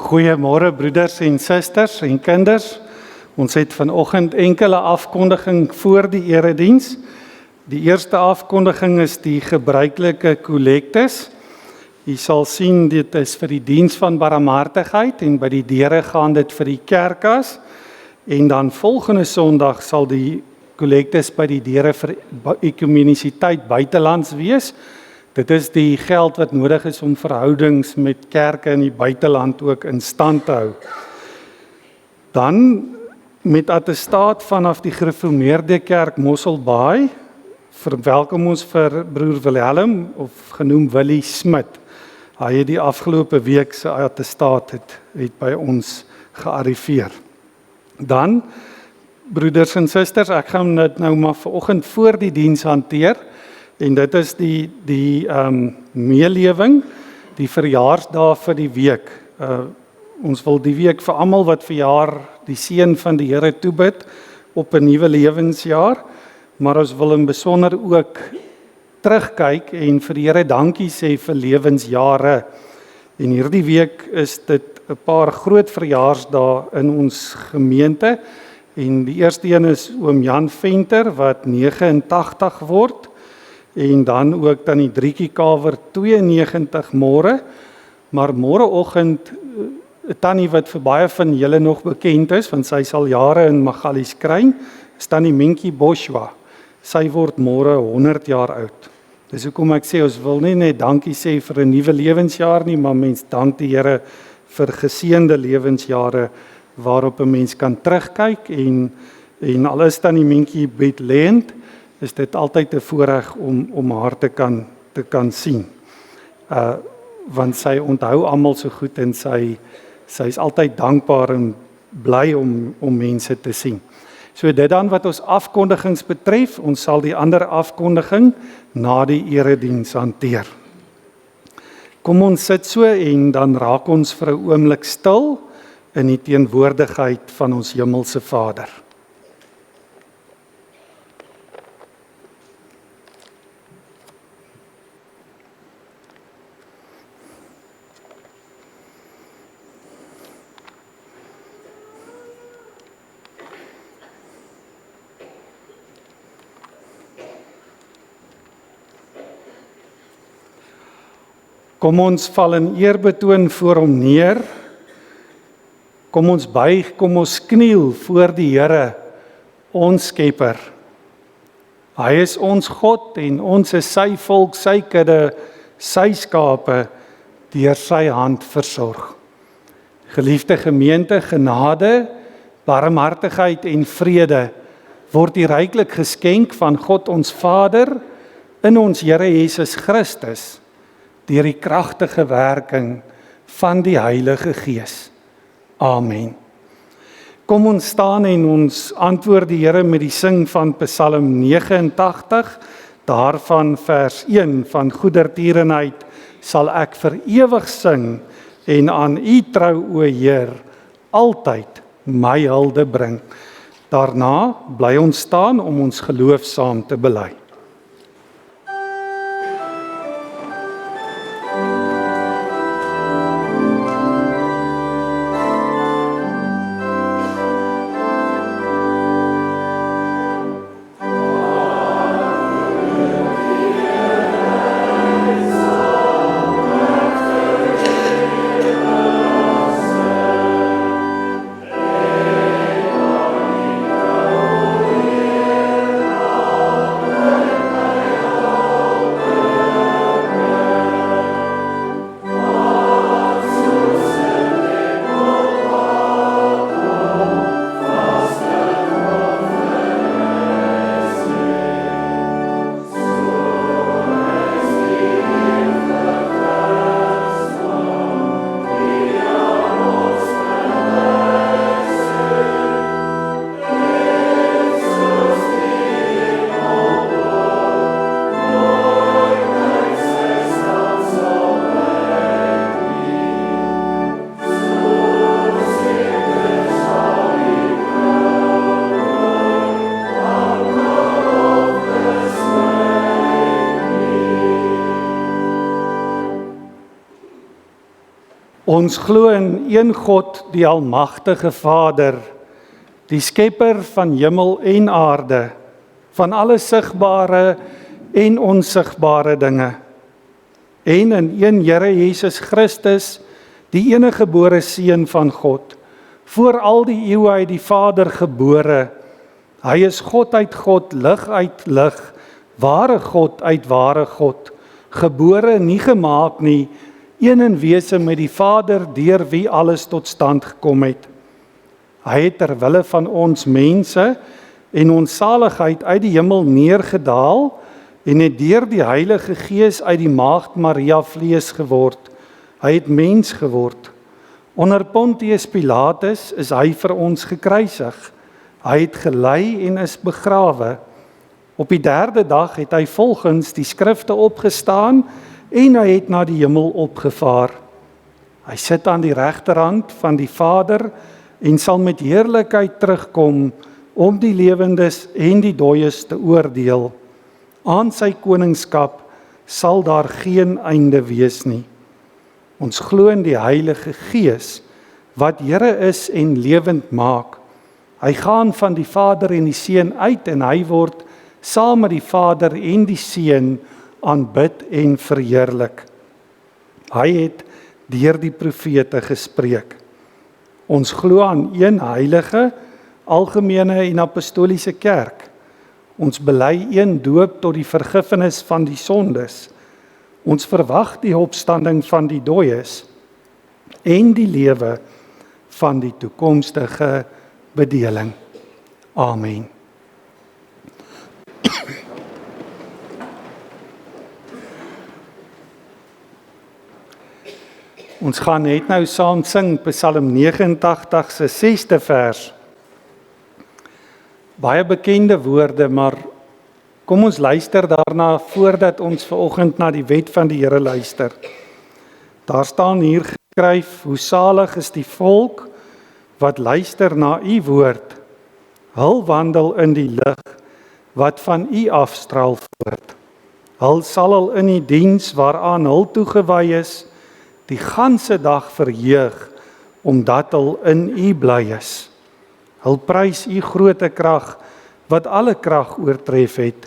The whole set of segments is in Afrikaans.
Goeiemôre broeders en susters en kinders. Ons het vanoggend enkele afkondiging voor die erediens. Die eerste afkondiging is die gebruikelike kollektes. U sal sien dit is vir die diens van barmhartigheid en by die deure gaan dit vir die kerkas. En dan volgende Sondag sal die kollektes by die deure vir ekumenisiteit buitelands wees. Dit is die geld wat nodig is om verhoudings met kerke in die buiteland ook in stand te hou. Dan met attestaat vanaf die gereformeerde kerk Mosselbaai, verwelkom ons vir broer Wilhelm of genoem Willie Smit. Hy het die afgelope week sy attestaat het by ons gearriveer. Dan, broeders en susters, ek gaan dit nou maar vanoggend voor die diens hanteer. En dit is die meelewing, die verjaarsdag vir die week. Ons wil die week vir almal wat verjaar die seën van die Here toebid op 'n nuwe lewensjaar, maar ons wil in besonder ook terugkyk en vir die Here dankie sê vir lewensjare. En hierdie week is dit 'n paar groot verjaarsdae in ons gemeente. En die eerste een is oom Jan Venter wat 89 word. En dan ook dan die Drietjie Kaver 92 môre, maar môreoggend 'n tannie wat vir baie van julle nog bekend is, want sy sal jare in Magalieskryn, is tannie Mentjie Boshwa. Sy word môre 100 jaar oud. Dis hoekom ek sê ons wil nie net dankie sê vir 'n nuwe lewensjaar nie, maar mens dank die Here vir geseënde lewensjare waarop 'n mens kan terugkyk en al is tannie Mentjie bedlend, is dit altyd 'n voorreg om haar te kan sien. Want sy onthou almal so goed en sy is altyd dankbaar en bly om mense te sien. So dit dan wat ons afkondigings betref, ons sal die ander afkondiging na die erediens hanteer. Kom ons sit so en dan raak ons vir 'n oomblik stil in die teenwoordigheid van ons hemelse Vader. Kom ons val in eerbetoon voor hom neer. Kom ons buig, kom ons kniel voor die Here, ons Skepper. Hy is ons God en ons is sy volk, sy kudde, sy skape, deur sy hand versorg. Geliefde gemeente, genade, barmhartigheid en vrede word u ryklik geskenk van God ons Vader in ons Here Jesus Christus, deur die kragtige werking van die Heilige Gees. Amen. Kom ons staan en ons antwoord die Here met die sing van Psalm 89, daarvan vers 1, van goedertierenheid sal ek vir ewig sing en aan u trou, o Heer, altyd my hulde bring. Daarna bly ons staan om ons geloof saam te bely. Ons glo in een God, die almagtige Vader, die skepper van hemel en aarde, van alle sigbare en onsigbare dinge. En in een Here Jesus Christus, die enige gebore Seun van God, voor al die eeue uit die Vader gebore. Hy is God uit God, lig uit lig, ware God uit ware God, gebore, nie gemaak nie, een in wese met die Vader, deur wie alles tot stand gekom het. Hy het ter wille van ons mense en ons saligheid uit die hemel neergedaal en het deur die Heilige Gees uit die maagd Maria vlees geword. Hy het mens geword. Onder Pontius Pilatus is hy vir ons gekruisig. Hy het gelei en is begrawe. Op die 3de dag het hy volgens die skrifte opgestaan en hy het na die hemel opgevaar. Hy sit aan die regterhand van die Vader en sal met heerlikheid terugkom om die lewendes en die dooies te oordeel. Aan sy koningskap sal daar geen einde wees nie. Ons glo in die Heilige Gees, wat Here is en lewend maak. Hy gaan van die Vader en die Seun uit en hy word saam met die Vader en die Seun aanbid en verheerlik. Hy het deur die profete gespreek. Ons glo aan een heilige, algemene en apostoliese kerk. Ons bely een doop tot die vergifnis van die sondes. Ons verwag die opstanding van die dooies en die lewe van die toekomstige bedeling. Amen. Ons gaan net nou saam sing Psalm 89 se 6de vers. Baie bekende woorde, maar kom ons luister daarna voordat ons vanoggend na die wet van die Here luister. Daar staan hier geskryf: hoe salig is die volk wat luister na u woord. Hul wandel in die lig wat van u afstraal voort. Hul sal al in die diens waaraan hul toegewy is, die ganse dag verheug, omdat hul in u bly is. Hul prys u groote krag, wat alle krag oortref het,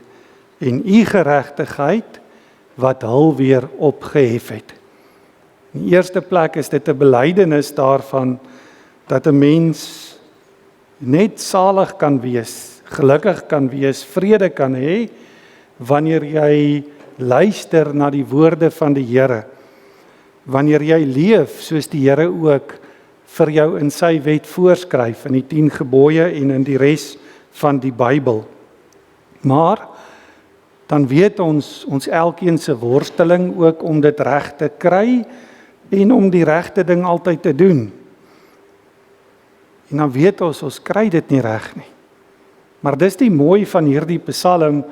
en u geregtigheid, wat hul weer opgehef het. In die eerste plek is dit 'n belydenis daarvan, dat 'n mens net salig kan wees, gelukkig kan wees, vrede kan hê, wanneer jy luister na die woorde van die Here. Wanneer jy leef soos die Here ook vir jou in sy wet voorskryf, in die 10 gebooie en in die res van die Bybel. Maar dan weet ons elkeen se worsteling ook om dit reg te kry en om die regte ding altyd te doen. En dan weet ons kry dit nie reg nie. Maar dis die mooi van hierdie Psalm,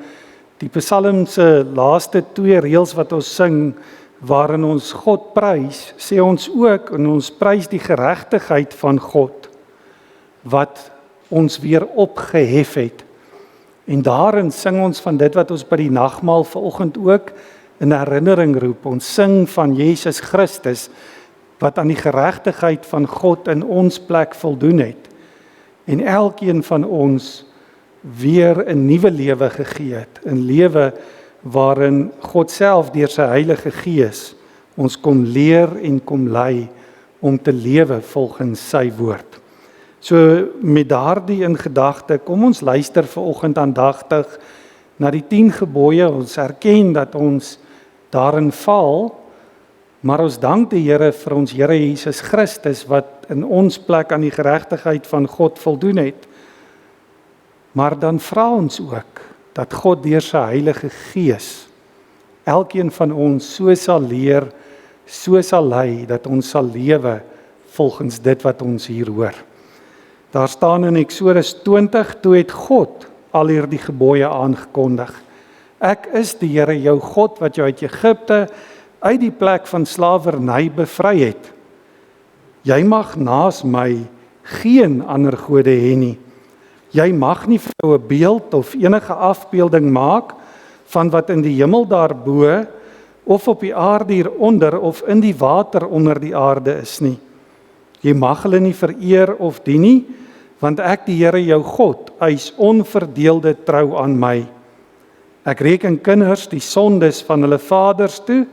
die Psalm se laaste 2 reëls wat ons sing, waarin ons God prys, sê ons ook, en ons prys die geregtigheid van God, wat ons weer opgehef het. En daarin sing ons van dit wat ons by die nagmaal vanoggend ook in herinnering roep. Ons sing van Jesus Christus, wat aan die geregtigheid van God in ons plek voldoen het. En elkeen van ons weer 'n nuwe lewe gegee het. 'n lewe waarin God self deur sy Heilige Gees ons kom leer en kom lei om te lewe volgens sy woord. So met daardie in gedagte, kom ons luister vanoggend aandagtig na die 10 gebooie. Ons erken dat ons daarin val, maar ons dank die Here vir ons Here Jesus Christus wat in ons plek aan die geregtigheid van God voldoen het. Maar dan vra ons ook dat God deur sy Heilige Gees elkeen van ons so sal leer, so sal lei, dat ons sal lewe volgens dit wat ons hier hoor. Daar staan in Eksodus 20, toe het God al hierdie gebooie aangekondig. Ek is die Here jou God wat jou uit Egipte, uit die plek van slawerny bevry het. Jy mag naas my geen ander gode hê nie. Jy mag nie vir jou 'n beeld of enige afbeelding maak van wat in die hemel daarbo of op die aarde hieronder of in die water onder die aarde is nie. Jy mag hulle nie vereer of dien nie, want ek die Here jou God eis onverdeelde trou aan my. Ek reken kinders die sondes van hulle vaders toe,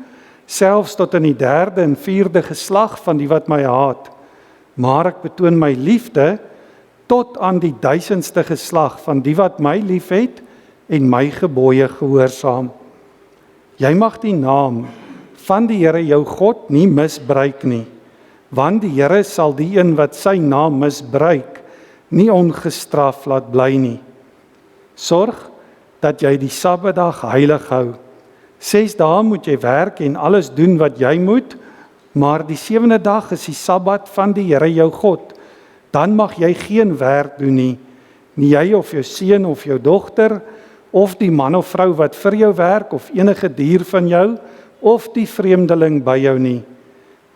selfs tot in die 3de en 4de geslag van die wat my haat. Maar ek betoon my liefde tot aan die 1000ste geslag van die wat my liefhet en my gebooie gehoorsaam. Jy mag die naam van die Here jou God nie misbruik nie, want die Here sal die een wat sy naam misbruik, nie ongestraf laat bly nie. Sorg dat jy die Sabbatdag heilig hou. 6 dae moet jy werk en alles doen wat jy moet, maar die 7de dag is die Sabbat van die Here jou God. Dan mag jy geen werk doen nie jy of jou seun of jou dogter, of die man of vrou wat vir jou werk, of enige dier van jou, of die vreemdeling by jou nie.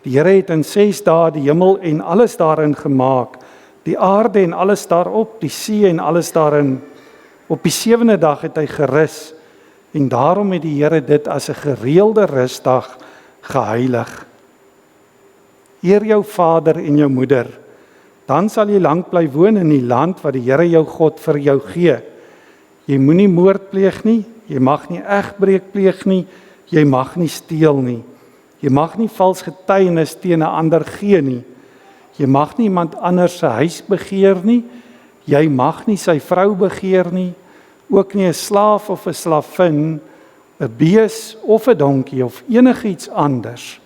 Die Here het in 6 dae die hemel en alles daarin gemaak, die aarde en alles daarop, die see en alles daarin. Op die 7de dag het hy gerus, en daarom het die Here dit as 'n gereelde rusdag geheilig. Eer jou vader en jou moeder, dan sal jy lank bly woon in die land wat die Here jou God vir jou gee. Jy moenie moord pleeg nie, jy mag nie egbreek pleeg nie, jy mag nie steel nie. Jy mag nie vals getuienis teen 'n ander gee nie. Jy mag nie iemand anders se huis begeer nie. Jy mag nie sy vrou begeer nie, ook nie 'n slaaf of 'n slavin, 'n bees of 'n donkie of enigiets anders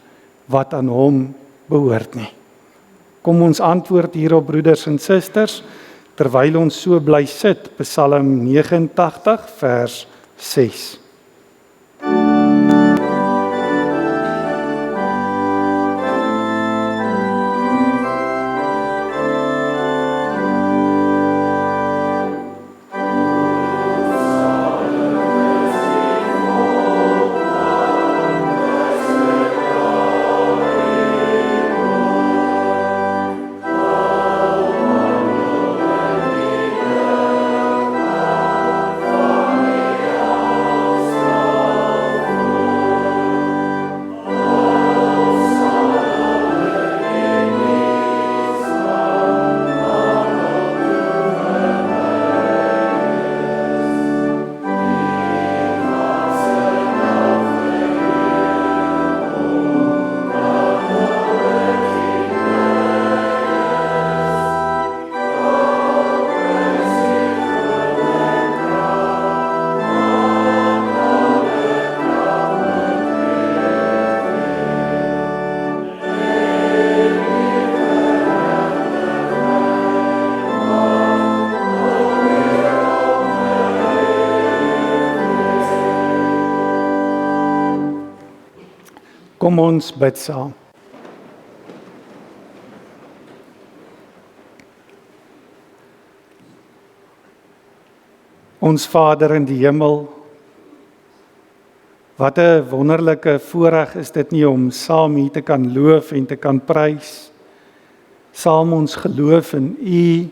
wat aan hom behoort nie. Kom ons antwoord hierop, broeders en susters, terwyl ons so bly sit, Psalm 89 vers 6. Kom ons bid saam. Ons Vader in die hemel, wat 'n wonderlike voorreg is dit nie om saam hier te kan loof en te kan prys, saam ons geloof in U,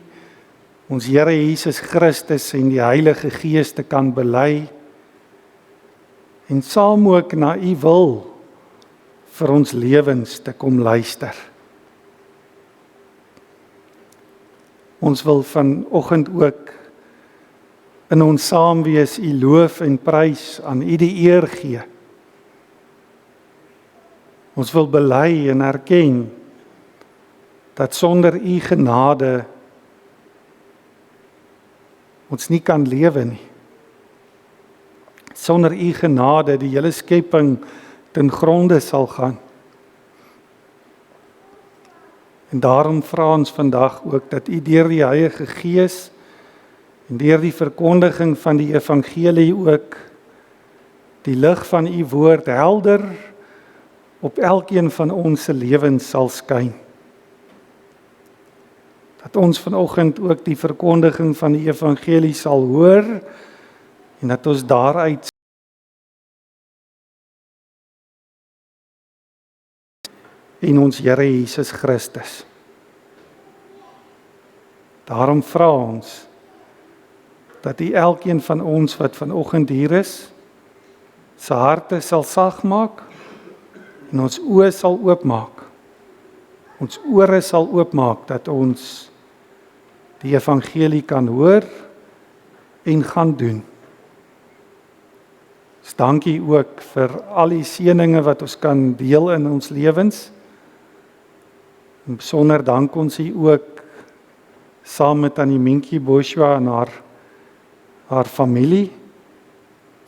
ons Here Jesus Christus en die Heilige Gees te kan bely, en saam ook na U wil vir ons lewens te kom luister. Ons wil vanoggend ook in ons saam wees U loof en prys, aan U die eer gee. Ons wil bely en erken dat sonder U genade ons nie kan lewe nie. Sonder U genade die hele skepping ten gronde sal gaan. En daarom vra ons vandag ook dat U deur die Heilige Gees en deur die verkondiging van die evangelie ook die lig van U woord helder op elkeen van ons se lewens sal skyn. Dat ons vanoggend ook die verkondiging van die evangelie sal hoor en dat ons daaruit in ons Here Jesus Christus. Daarom vra ons dat U elkeen van ons wat vanoggend hier is, se harte sal sag maak en ons oë sal oopmaak. Ons ore sal oopmaak dat ons die evangelie kan hoor en gaan doen. Dus dankie ook vir al die seëninge wat ons kan deel in ons lewens. En besonder dank ons U ook saam met Annie Minkie Boshua en haar familie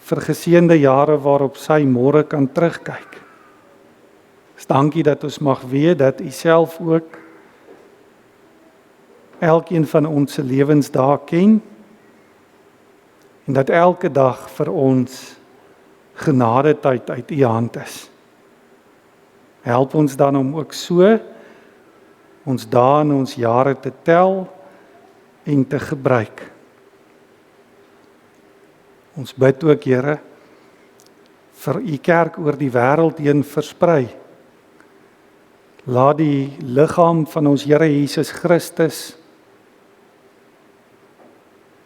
vir geseënde jare waarop sy môre kan terugkyk. Dus dankie dat ons mag weet dat U self ook elkeen van ons se lewensdae ken en dat elke dag vir ons genadetyd uit U hand is. Help ons dan om ook so ons dae en ons jare te tel en te gebruik. Ons bid ook, Here, vir U kerk oor die wêreld heen versprei. Laat die liggaam van ons Here Jesus Christus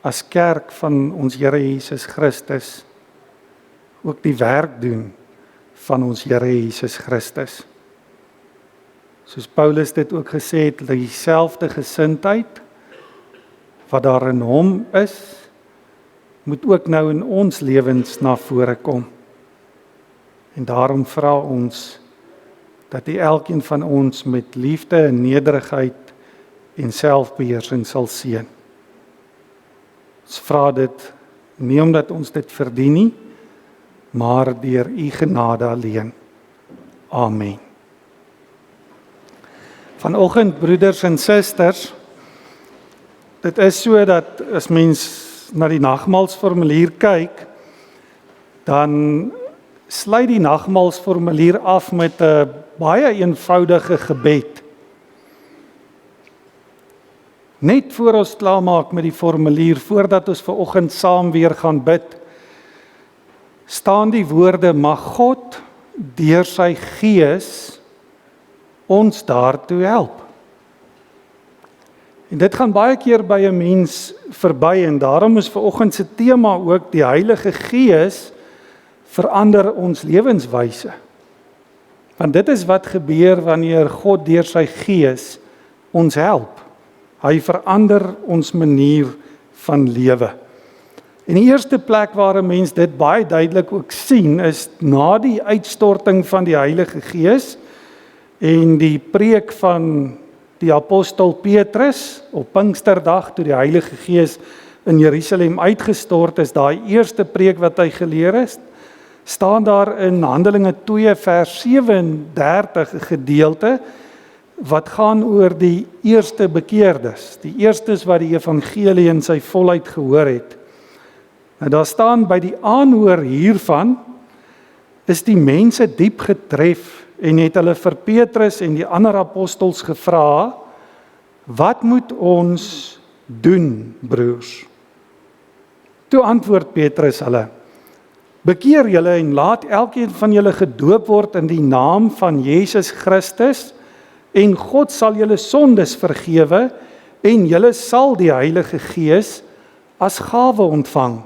as kerk van ons Here Jesus Christus ook die werk doen van ons Here Jesus Christus. Soos Paulus dit ook gesê het, dieselfde gesindheid wat daar in hom is, moet ook nou in ons lewens na vore kom. En daarom vra ons dat U elkeen van ons met liefde en nederigheid en selfbeheersing sal seën. Ons vra dit nie omdat ons dit verdien nie, maar deur U genade alleen. Amen. Vanoggend, broeders en susters, dit is so dat as mens na die nagmaalsformulier kyk, dan sluit die nagmaalsformulier af met 'n baie eenvoudige gebed. Net voor ons klaarmaak met die formulier, voordat ons vanoggend saam weer gaan bid, staan die woorde: mag God deur sy Gees ons daartoe help. En dit gaan baie keer by 'n mens verby en daarom is vanoggend se tema ook die Heilige Gees verander ons lewenswyse. Want dit is wat gebeur wanneer God deur sy Gees ons help. Hy verander ons manier van lewe. En die eerste plek waar 'n mens dit baie duidelik ook sien, is na die uitstorting van die Heilige Gees en die preek van die apostel Petrus op Pinksterdag, toe die Heilige Gees in Jerusalem uitgestort is, daai eerste preek wat hy geleer het, staan daar in Handelinge 2 vers 37 'n gedeelte wat gaan oor die eerste bekeerdes, die eerstes wat die evangelie in sy volheid gehoor het. Nou daar staan by die aanhoor hiervan, is die mense diep getref en het hulle vir Petrus en die ander apostels gevra, wat moet ons doen, broers? Toe antwoord Petrus hulle, bekeer julle en laat elkeen van julle gedoop word in die naam van Jesus Christus, en God sal julle sondes vergewe, en julle sal die Heilige Gees as gawe ontvang.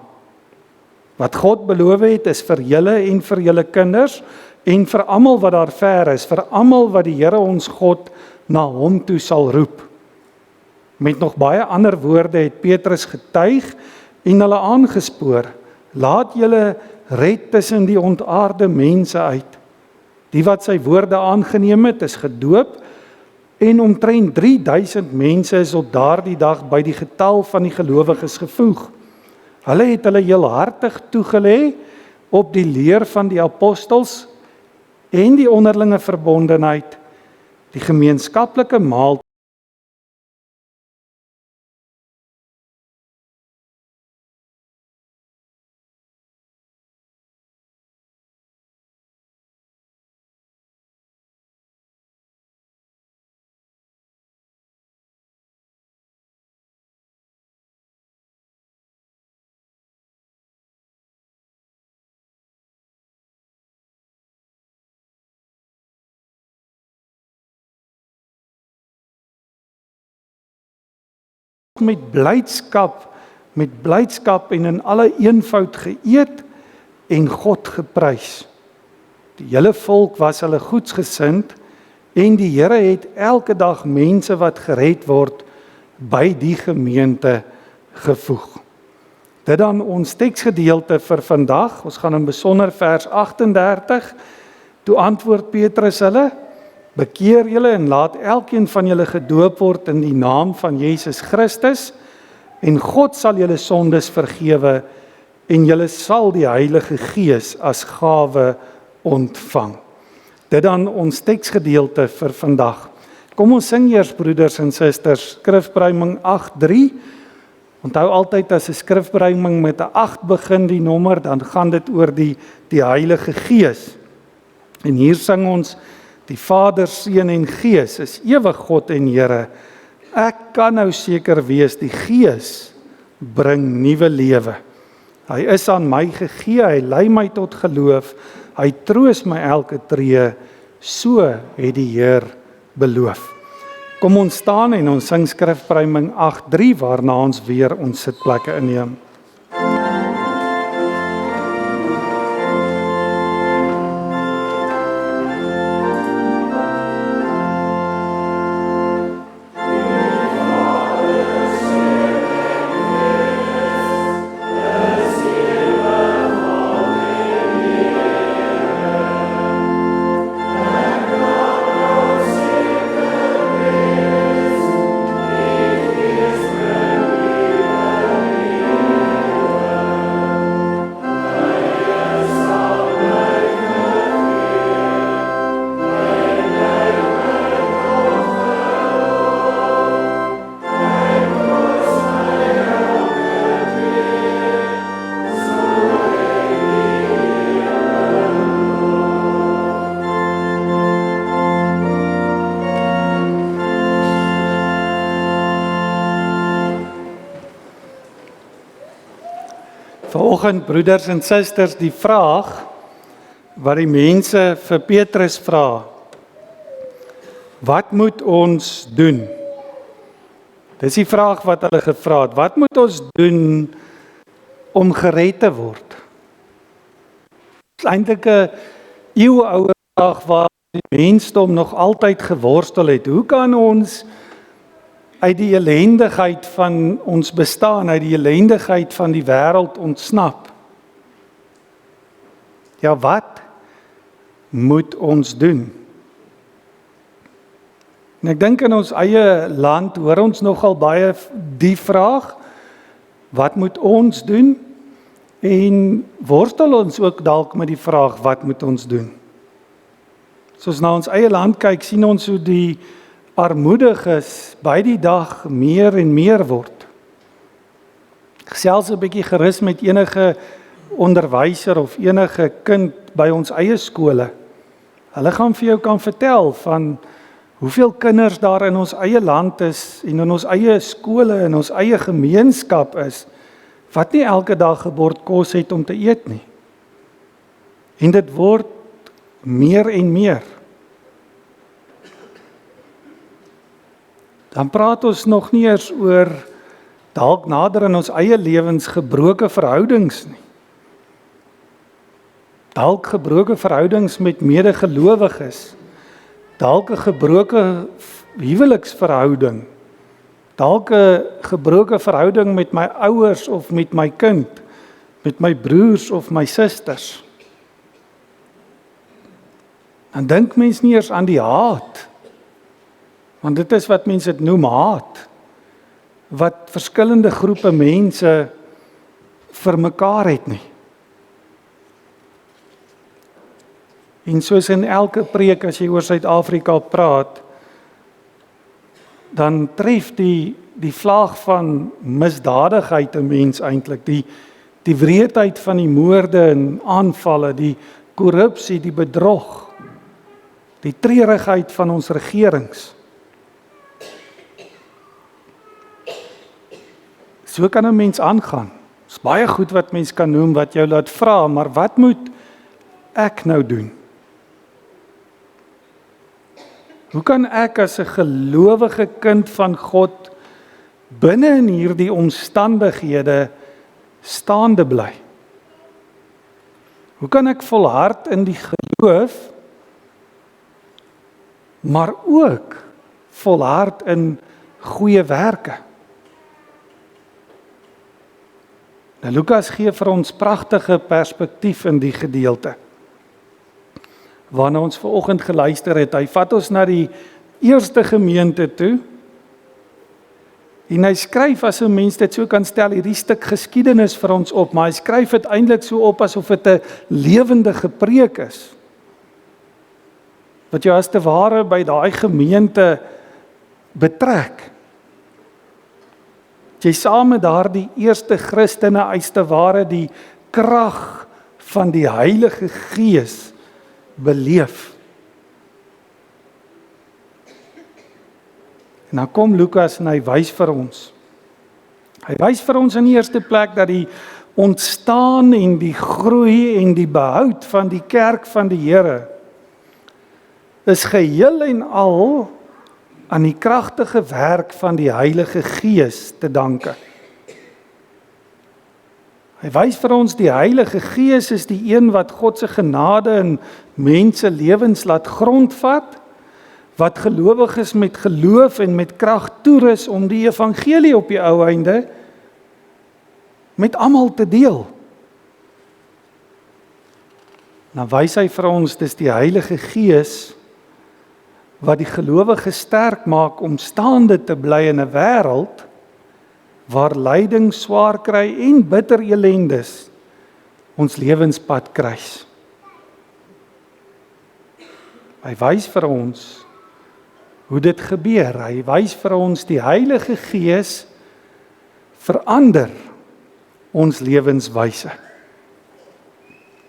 Wat God beloof het, is vir julle en vir julle kinders, en vir almal wat daar ver is, vir almal wat die Here ons God na hom toe sal roep. Met nog baie ander woorde het Petrus getuig en hulle aangespoor, laat julle red tussen die ontaarde mense uit. Die wat sy woorde aangeneem het, is gedoop, en omtrent 3000 mense is op daardie dag by die getal van die gelowiges gevoeg. Hulle het hulle heelhartig toegelê op die leer van die apostels en die onderlinge verbondenheid, die gemeenskaplike maaltyd met blydskap en in alle eenvoud geëet en God geprys. Die hele volk was hulle goedsgesind en die Here het elke dag mense wat gered word by die gemeente gevoeg. Dit dan ons teksgedeelte vir vandag. Ons gaan in besonder vers 38. Toe antwoord Petrus hulle: bekeer julle en laat elkeen van julle gedoop word in die naam van Jesus Christus, en God sal julle sondes vergewe, en julle sal die Heilige Gees as gawe ontvang. Dit dan ons teksgedeelte vir vandag. Kom ons sing eers, broeders en susters, skrifbruiming 8:3. Onthou altyd as 'n skrifbruiming met 'n 8 begin die nommer, dan gaan dit oor die Heilige Gees. En hier sing ons: die Vader, Seun en Gees is ewig God en Here. Ek kan nou seker wees, die Gees bring nuwe lewe. Hy is aan my gegee, hy lei my tot geloof, hy troos my elke tree, so het die Heer beloof. Kom ons staan en ons sing skrifbruiming 8:3, waarna ons weer ons sitplekke inneem. Vanoggend, broeders en susters, die vraag wat die mense vir Petrus vra: wat moet ons doen? Dis die vraag wat hulle gevra het. Wat moet ons doen om gered te word? Dit is eintlik 'n eeuoue vraag waar die mensdom nog altyd geworstel het. Hoe kan ons uit die ellendigheid van ons bestaan, uit die ellendigheid van die wêreld ontsnap? Ja, wat moet ons doen? En ek dink in ons eie land hoor ons nogal baie die vraag: wat moet ons doen? En worstel ons ook dalk met die vraag: wat moet ons doen? As ons na ons eie land kyk, sien ons hoe die armoediges by die dag meer en meer word. Ek gesels 'n bietjie gerus met enige onderwyser of enige kind by ons eie skole. Hulle gaan vir jou kan vertel van hoeveel kinders daar in ons eie land is en in ons eie skole en ons eie gemeenskap is wat nie elke dag 'n bord kos het om te eet nie. En dit word meer en meer. Dan praat ons nog nie eers oor dalk nader in ons eie lewens gebroke verhoudings nie. Dalk gebroke verhoudings met medegelowiges. Dalk 'n gebroke huweliksverhouding. Dalk 'n gebroke verhouding met my ouers of met my kind, met my broers of my susters. Dan dink mens nie eers aan die haat, want dit is wat mense dit noem, haat, wat verskillende groepe mense vir mekaar het nie. En soos in elke preek as jy oor Suid-Afrika praat, dan tref die vlaag van misdadigheid 'n mens eintlik, die wreedheid van die moorde en aanvalle, die korrupsie, die bedrog, die treurigheid van ons regerings. So kan 'n mens aangaan. Dit is baie goed wat mens kan noem wat jou laat vra, maar wat moet ek nou doen? Hoe kan ek as 'n gelowige kind van God binne in hierdie omstandighede staande bly? Hoe kan ek volhard in die geloof geloof, maar ook volhard in goeie werke. Nou, Lukas gee vir ons pragtige perspektief in die gedeelte, waarna ons vanoggend geluister het. Hy vat ons na die eerste gemeente toe, en hy skryf, as 'n mens dit so kan stel, hierdie stuk geskiedenis vir ons op, maar hy skryf dit eintlik so op asof dit 'n lewendige preek is, wat jou as te ware by daai gemeente betrek. Jy saam met daardie eerste Christene as te ware die krag van die Heilige Gees beleef. En dan kom Lukas en hy wys vir ons. Hy wys vir ons in die eerste plek dat die ontstaan en die groei en die behoud van die kerk van die Here is geheel en al aan die kragtige werk van die Heilige Gees te danke. Hy wys vir ons die Heilige Gees is die een wat God se genade in mense lewens laat grondvat, wat gelowiges met geloof en met krag toerus om die evangelie op die ou einde met almal te deel. Dan wys hy vir ons, dis die Heilige Gees wat die gelowige sterk maak om staande te bly in 'n wêreld waar lyding, swaar kry en bitter elendes ons lewenspad kruis. Hy wys vir ons hoe dit gebeur. Hy wys vir ons die Heilige Gees verander ons lewenswyse.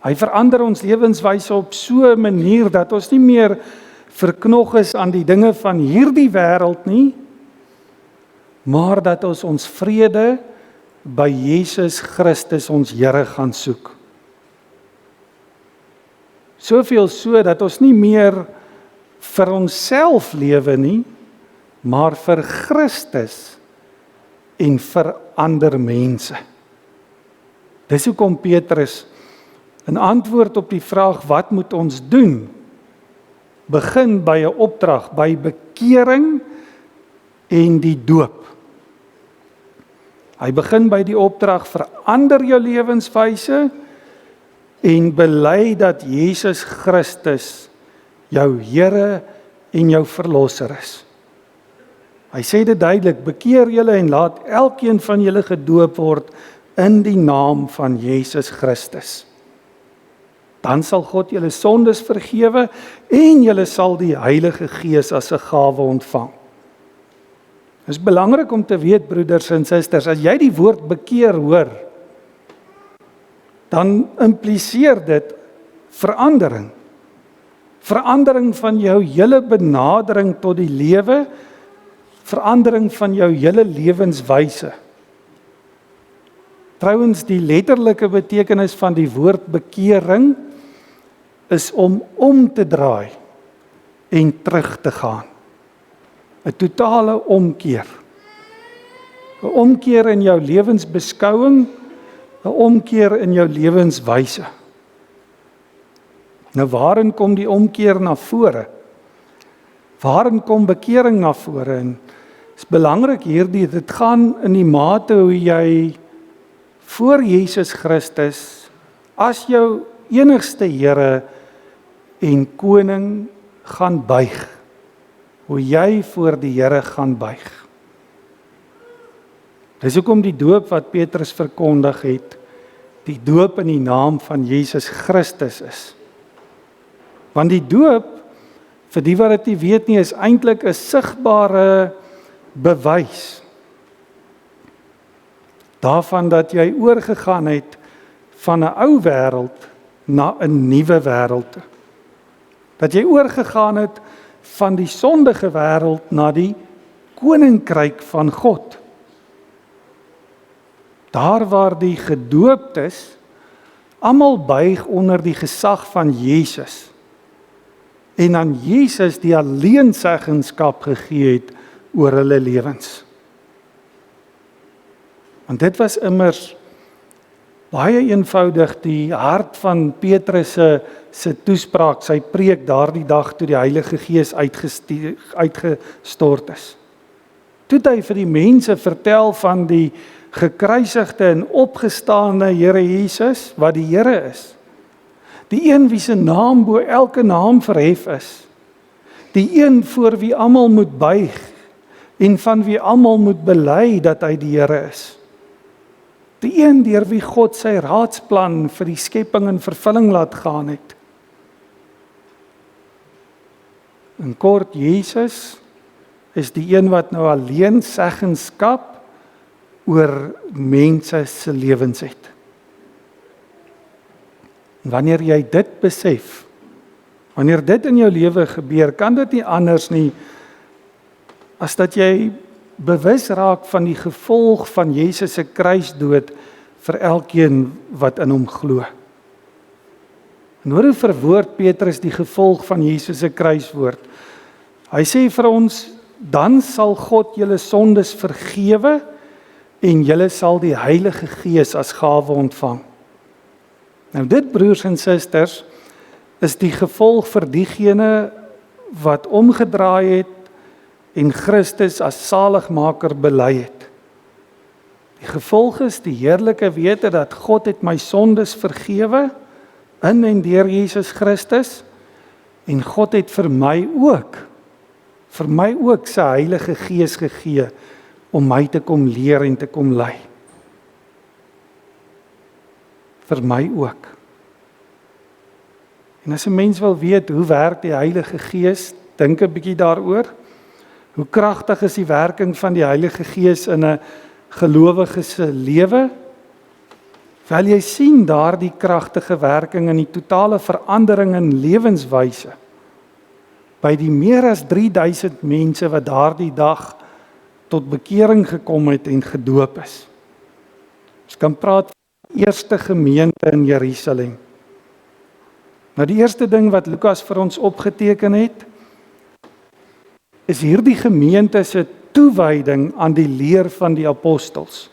Hy verander ons lewenswyse op so 'n manier dat ons nie meer verknog is aan die dinge van hierdie wêreld nie, maar dat ons vrede by Jesus Christus ons Here gaan soek. Soveel so dat ons nie meer vir onsself lewe nie, maar vir Christus en vir ander mense. Dis hoekom Petrus in antwoord op die vraag wat moet ons doen, begin by 'n opdrag, by bekering en die doop. Hy begin by die opdrag verander jou lewenswyse en bely dat Jesus Christus jou Here en jou Verlosser is. Hy sê dit duidelik, bekeer julle en laat elkeen van julle gedoop word in die naam van Jesus Christus. Dan sal God julle sondes vergewe en julle sal die Heilige Gees as 'n gawe ontvang. Dit is belangrik om te weet, broeders en susters, as jy die woord bekeer hoor, dan impliseer dit verandering. Verandering van jou hele benadering tot die lewe, verandering van jou hele lewenswyse. Trouwens, die letterlike betekenis van die woord bekering is om te draai en terug te gaan. 'n Totale omkeer. 'n Omkeer in jou lewensbeskouing, 'n omkeer in jou lewenswyse. Nou waarin kom die omkeer na vore? Waarin kom bekering na vore? En is belangrik hierdie, dit gaan in die mate hoe jy voor Jesus Christus as jou enigste Here en koning gaan buig. Hoe jy voor die Here gaan buig. Dis hoekom die doop wat Petrus verkondig het, die doop in die naam van Jesus Christus is. Want die doop, vir die wat dit nie weet nie, is eintlik 'n sigbare bewys daarvan dat jy oorgegaan het van 'n ou wêreld na 'n nuwe wêreld. Dat jy oorgegaan het van die sondige wêreld na die koninkryk van God. Daar waar die gedooptes almal buig onder die gesag van Jesus en aan Jesus die alleenseggenskap gegee het oor hulle lewens. Want dit was immers Baie eenvoudig die hart van Petrus se toespraak, sy preek daardie dag toe die Heilige Gees uitgestort is. Toe het hy vir die mense vertel van die gekruisigde en opgestaane Here Jesus, wat die Here is. Die een wie se naam bo elke naam verhef is. Die een voor wie almal moet buig en van wie almal moet bely dat hy die Here is. Die een deur wie God sy raadsplan vir die skepping in vervulling laat gaan het. In kort, Jesus is die een wat nou alleen seggenskap oor mense se lewens het. En wanneer jy dit besef, wanneer dit in jou lewe gebeur, kan dit nie anders nie as dat jy bewus raak van die gevolg van Jesus se kruisdood vir elkeen wat in hom glo. En hoor hoe verwoord Petrus die gevolg van Jesus se kruiswoord. Hy sê vir ons, dan sal God julle sondes vergewe en julle sal die Heilige Gees as gawe ontvang. Nou dit, broers en susters, is die gevolg vir diegene wat omgedraai het en Christus as saligmaker bely het. Die gevolg is die heerlike wete dat God het my sondes vergewe in en deur Jesus Christus en God het vir my ook sy Heilige Gees gegee om my te kom leer en te kom lei. Vir my ook. En as 'n mens wil weet hoe werk die Heilige Gees, dink 'n bietjie daaroor. Hoe kragtig is die werking van die Heilige Gees in 'n gelowige se lewe? Wel, jy sien daardie kragtige werking in die totale verandering in lewenswyse by die meer as 3000 mense wat daardie dag tot bekering gekom het en gedoop is. Ons kan praat van die eerste gemeente in Jerusalem. Nou die eerste ding wat Lukas vir ons opgeteken het, is hierdie gemeente se toewyding aan die leer van die apostels.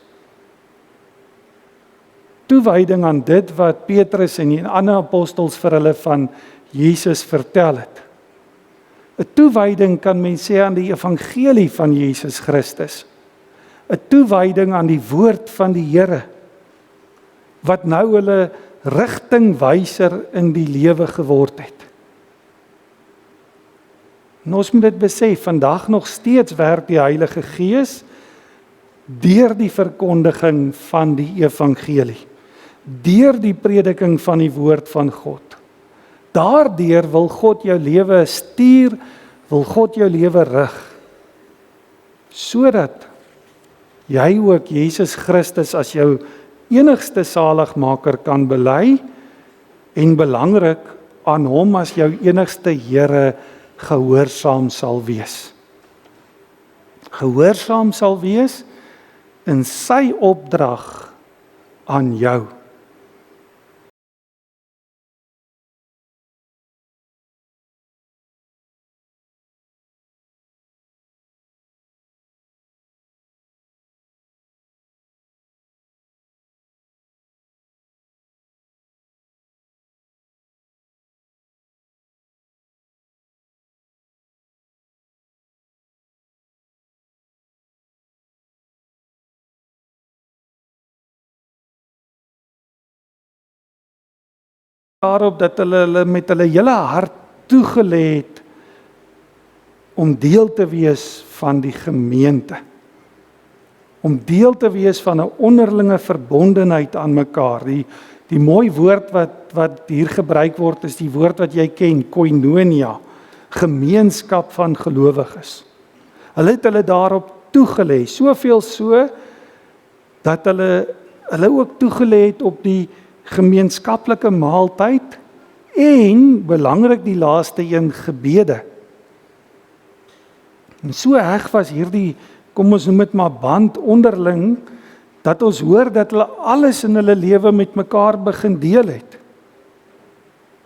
Toewyding aan dit wat Petrus en die ander apostels vir hulle van Jesus vertel het. 'n Toewyding kan mens sê aan die evangelie van Jesus Christus. 'n Toewyding aan die woord van die Here, wat nou hulle rigtingwyser in die lewe geword het. En ons moet dit besef, vandag nog steeds werk die Heilige Gees deur die verkondiging van die evangelie, deur die prediking van die woord van God. Daardeur wil God jou lewe stuur, wil God jou lewe rig, sodat jy ook Jesus Christus as jou enigste saligmaker kan bely en belangrik aan hom as jou enigste Here gehoorsaam sal wees. Gehoorsaam sal wees in sy opdrag aan jou. Daarop dat hulle met hulle hele hart toegelê het om deel te wees van die gemeente. Om deel te wees van 'n onderlinge verbondenheid aan mekaar. Die mooi woord wat hier gebruik word is die woord wat jy ken, koinonia, gemeenskap van gelowiges. Hulle het hulle daarop toegelê, soveel so dat hulle ook toegelê het op die gemeenskaplike maaltyd en, belangrik die laaste een, gebede. En so heg was hierdie, kom ons noem dit maar band onderling, dat ons hoor dat hulle alles in hulle lewe met mekaar begin deel het.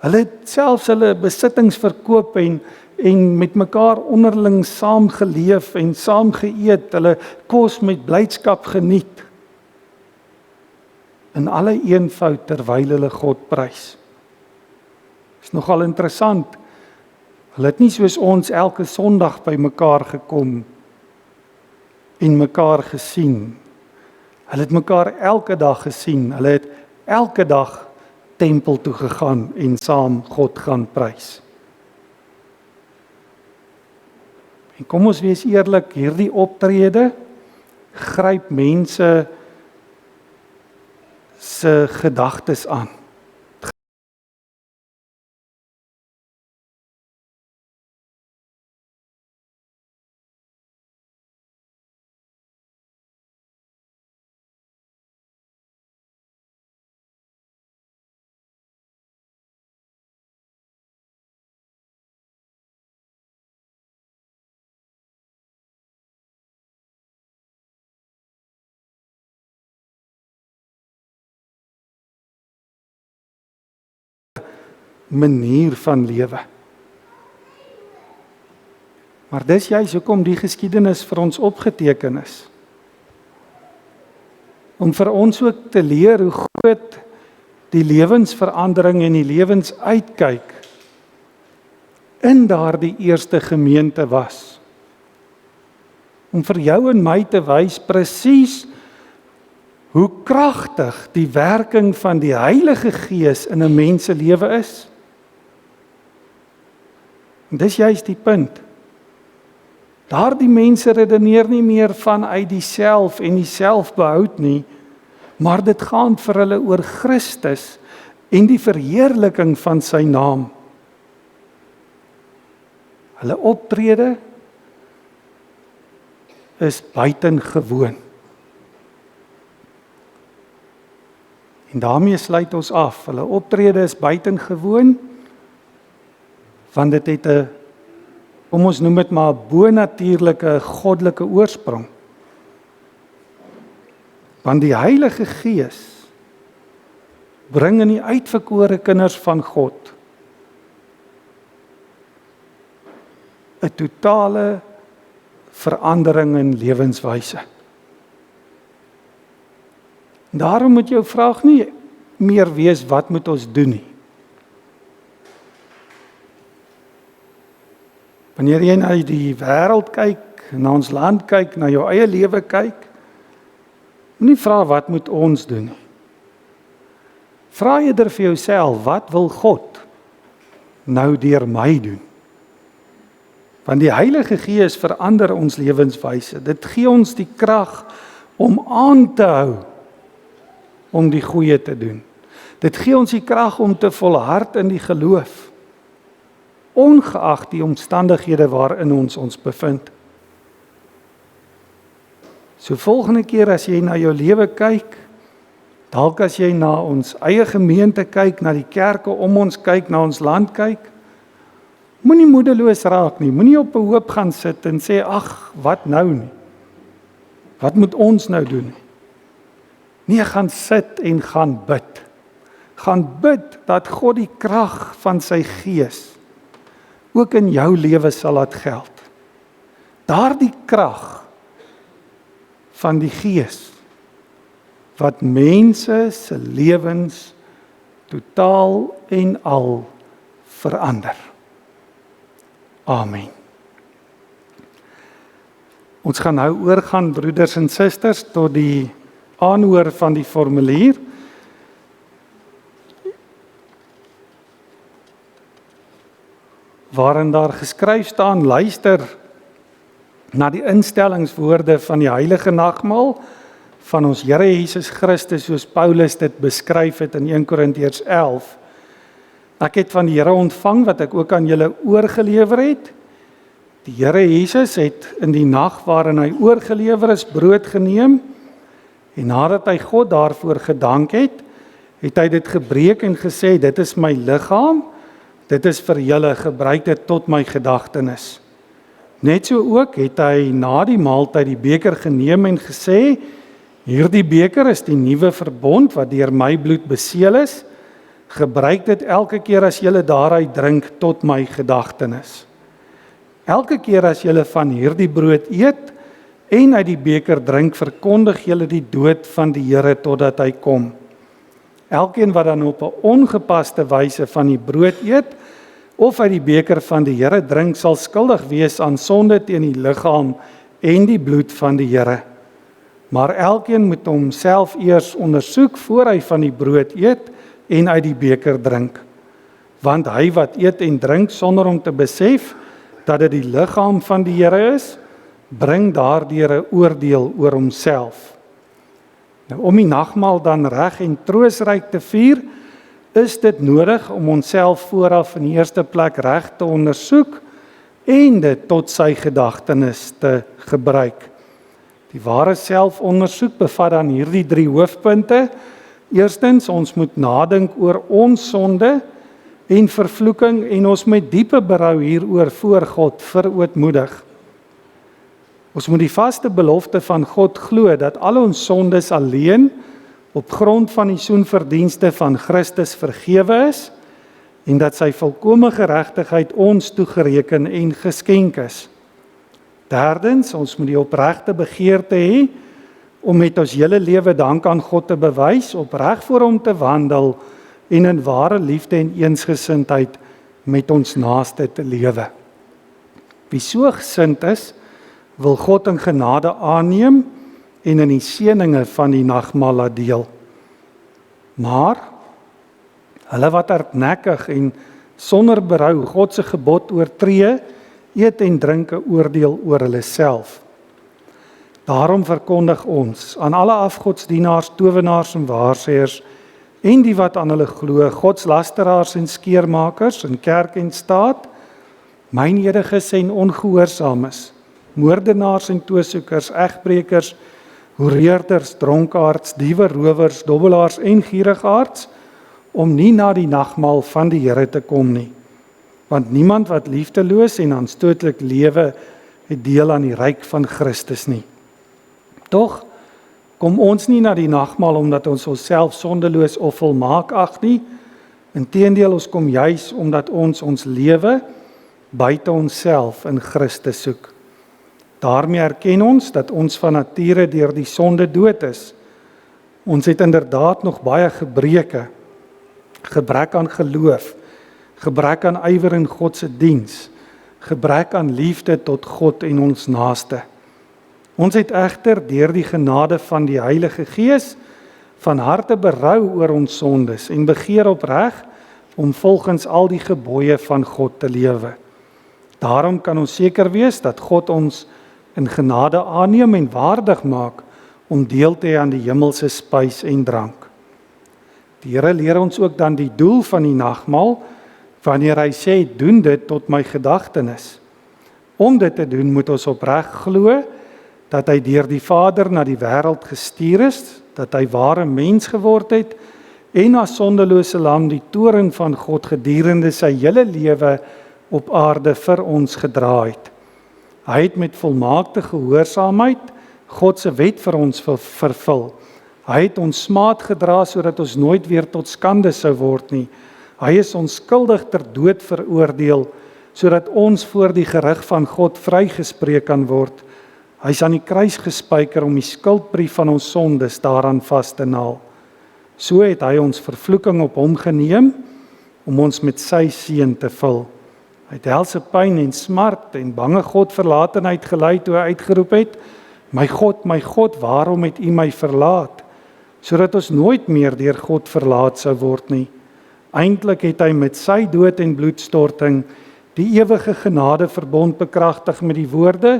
Hulle het selfs hulle besittings verkoop en met mekaar onderling saam geleef en saam geëet, hulle kos met blydskap geniet. in alle eenvoud terwyl hulle God prys. Is nogal interessant. Hulle het nie soos ons elke Sondag by mekaar gekom en mekaar gesien. Hulle het mekaar elke dag gesien. Hulle het elke dag tempel toe gegaan en saam God gaan prys. En kom ons wees eerlik, hierdie optrede gryp mense se gedagtes aan. Manier van lewe. Maar dis juis hoekom die geskiedenis vir ons opgeteken is. Om vir ons ook te leer hoe groot die lewensverandering en die lewensuitkyk in daardie eerste gemeente was. Om vir jou en my te wys presies hoe kragtig die werking van die Heilige Gees in 'n mens se lewe is. En dis juist die punt. Daardie mense redeneer nie meer vanuit die self en die selfbehoud nie, maar dit gaan vir hulle oor Christus en die verheerliking van sy naam. Hulle optrede is buitengewoon. En daarmee sluit ons af. Hulle optrede is buitengewoon, want dit het 'n, kom ons noem dit maar 'n bonatuurlike goddelike oorsprong. Want die Heilige Gees bring in die uitverkore kinders van God 'n totale verandering in lewenswyse. Daarom moet jou vraag nie meer wees wat moet ons doen nie. Wanneer jy na die wêreld kyk, na ons land kyk, na jou eie lewe kyk, moenie vra wat moet ons doen nie. Vra eerder vir jouself, wat wil God nou deur my doen? Want die Heilige Gees verander ons lewenswyse. Dit gee ons die krag om aan te hou om die goeie te doen. Dit gee ons die krag om te volhard in die geloof, ongeag die omstandighede waarin ons bevind. So volgende keer as jy na jou lewe kyk, dalk as jy na ons eie gemeente kyk, na die kerke om ons kyk, na ons land kyk, moenie moedeloos raak nie, moenie op 'n hoop gaan sit en sê, ag, wat nou nie? Wat moet ons nou doen nie? Nee, gaan sit en gaan bid. Gaan bid dat God die krag van sy Gees ook in jou lewe sal laat geld. Daardie krag van die Gees wat mense se lewens totaal en al verander. Amen. Ons gaan nou oorgaan, broeders en susters, tot die aanhoor van die formulier. Waarin daar geskryf staan, luister na die instellingswoorde van die heilige nagmaal van ons Here Jesus Christus, soos Paulus dit beskryf het in 1 Korintiërs 11. Ek het van die Here ontvang wat ek ook aan julle oorgelewer het. Die Here Jesus het in die nag waarin hy oorgelewer is, brood geneem, en nadat hy God daarvoor gedank het, het hy dit gebreek en gesê, dit is my liggaam, dit is vir julle, gebruik dit tot my gedagtenis. Net so ook het hy na die maaltyd die beker geneem en gesê, hierdie beker is die nuwe verbond wat deur my bloed beseël is, gebruik dit elke keer as julle daaruit drink tot my gedagtenis. Elke keer as julle van hierdie brood eet en uit die beker drink, verkondig julle die dood van die Here totdat hy kom. Elkeen wat dan op 'n ongepaste wyse van die brood eet of uit die beker van die Here drink, sal skuldig wees aan sonde teen die liggaam en die bloed van die Here. Maar elkeen moet homself eers ondersoek voor hy van die brood eet en uit die beker drink. Want hy wat eet en drink sonder om te besef dat dit die liggaam van die Here is, bring daardeur 'n oordeel oor homself. Nou, om die nagmaal dan reg en troostryk te vier, is dit nodig om onsself vooraf in die eerste plek reg te ondersoek en dit tot sy gedagtenis te gebruik. Die ware selfondersoek bevat dan hierdie 3 hoofpunte. Eerstens, ons moet nadink oor ons sonde en vervloeking en ons met diepe berou hieroor voor God verootmoedig. Ons moet die vaste belofte van God glo dat al ons sondes alleen op grond van die soenverdienste van Christus vergewe is en dat sy volkomme geregtigheid ons toegereken en geskenk is. Derdens, ons moet die opregte begeerte hê om met ons hele lewe dank aan God te bewys, opreg voor hom te wandel en in ware liefde en eensgesindheid met ons naaste te lewe. Wie so gesind is, wil God in genade aanneem en in die seëninge van die nagmaal laat deel. Maar hulle wat hardnekkig en sonder berou God se gebod oortree, eet en drink 'n oordeel oor hulle self. Daarom verkondig ons aan alle afgodsdienaars, towenaars en waarsêers en die wat aan hulle glo, godslasteraars en skeermakers in kerk en staat, mynediges en ongehoorsaames, moordenaars en toesoekers, egbrekers, hoereerders, dronkaards, diewe, rowers, dobbelaars en gierigaards, om nie na die nagmaal van die Here te kom nie. Want niemand wat liefdeloos en aanstootlik lewe, het deel aan die ryk van Christus nie. Tog kom ons nie na die nagmaal omdat ons onsself sondeloos of volmaak ag nie. Inteendeel, ons kom juis omdat ons lewe buite onsself in Christus soek. Daarmee erken ons dat ons van nature deur die sonde dood is. Ons het inderdaad nog baie gebreke, gebrek aan geloof, gebrek aan ywer in God se diens, gebrek aan liefde tot God en ons naaste. Ons het egter deur die genade van die Heilige Gees van harte berou oor ons sondes en begeer opreg om volgens al die gebooie van God te lewe. Daarom kan ons seker wees dat God ons in genade aanneem en waardig maak om deel te hê aan die hemelse spys en drank. Die Here leer ons ook dan die doel van die nagmaal wanneer hy sê, doen dit tot my gedagtenis. Om dit te doen moet ons opreg glo dat hy deur die Vader na die wêreld gestuur is, dat hy ware mens geword het en as sondelose lam die toorn van God gedurende sy hele lewe op aarde vir ons gedra het. Hy het met volmaakte gehoorsaamheid God se wet vir ons vervul. Hy het ons smaad gedra sodat ons nooit weer tot skande sou word nie. Hy is onskuldig ter dood veroordeel sodat ons voor die gerig van God vrygespreek kan word. Hy is aan die kruis gespyker om die skuldbrief van ons sondes daaraan vas te naal. So het hy ons vervloeking op hom geneem om ons met sy seën te vul. Hy het helse pyn en smart en bange Godverlatenheid gelei toe hy uitgeroep het, my God, waarom het U my verlaat? Sodat ons nooit meer deur God verlaat sou word nie. Eintlik het hy met sy dood en bloedstorting die ewige genade verbond bekragtig met die woorde,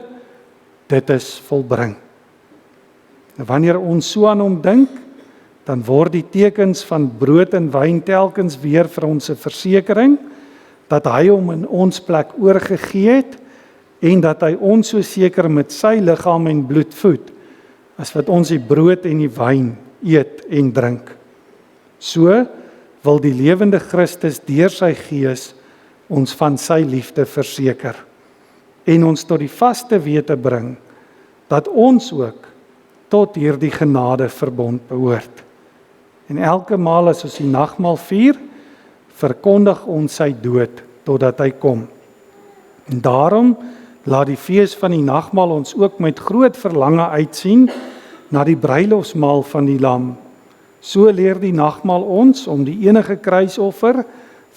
dit is volbring. En wanneer ons so aan hom dink, dan word die tekens van brood en wyn telkens weer vir ons 'n versekering, dat hy hom in ons plek oorgegee het, en dat hy ons so seker met sy liggaam en bloed voed, as wat ons die brood en die wyn eet en drink. So wil die lewende Christus deur sy Gees ons van sy liefde verseker, en ons tot die vaste wete bring, dat ons ook tot hierdie genade verbond behoort. En elke maal as ons die nagmaal vier, verkondig ons sy dood totdat hy kom. En daarom laat die fees van die nagmaal ons ook met groot verlange uitsien na die bruilofsmaal van die Lam, So leer die nagmaal ons om die enige kruisoffer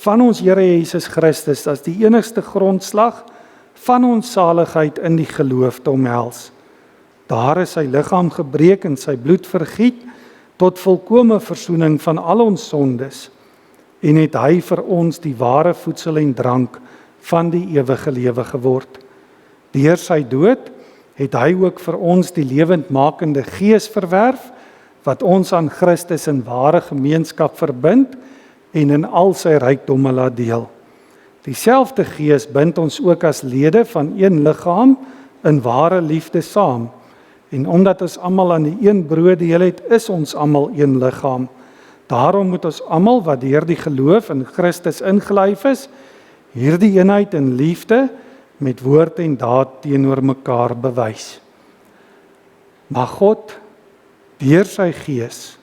van ons Here Jesus Christus as die enigste grondslag van ons saligheid in die geloof te omhels. Daar is sy liggaam gebreek en sy bloed vergiet tot volkome versoening van al ons sondes, en het hy vir ons die ware voedsel en drank van die ewige lewe geword. Deur sy dood het hy ook vir ons die lewendmakende Gees verwerf, wat ons aan Christus in ware gemeenskap verbind en in al sy rykdomme laat deel. Dieselfde Gees bind ons ook as lede van een liggaam in ware liefde saam. En omdat ons almal aan die een brood deel het, is ons almal een liggaam. Daarom moet ons almal wat deur die geloof in Christus ingelyf is, hierdie eenheid in liefde met woord en daad teenoor mekaar bewys. Mag God deur sy Gees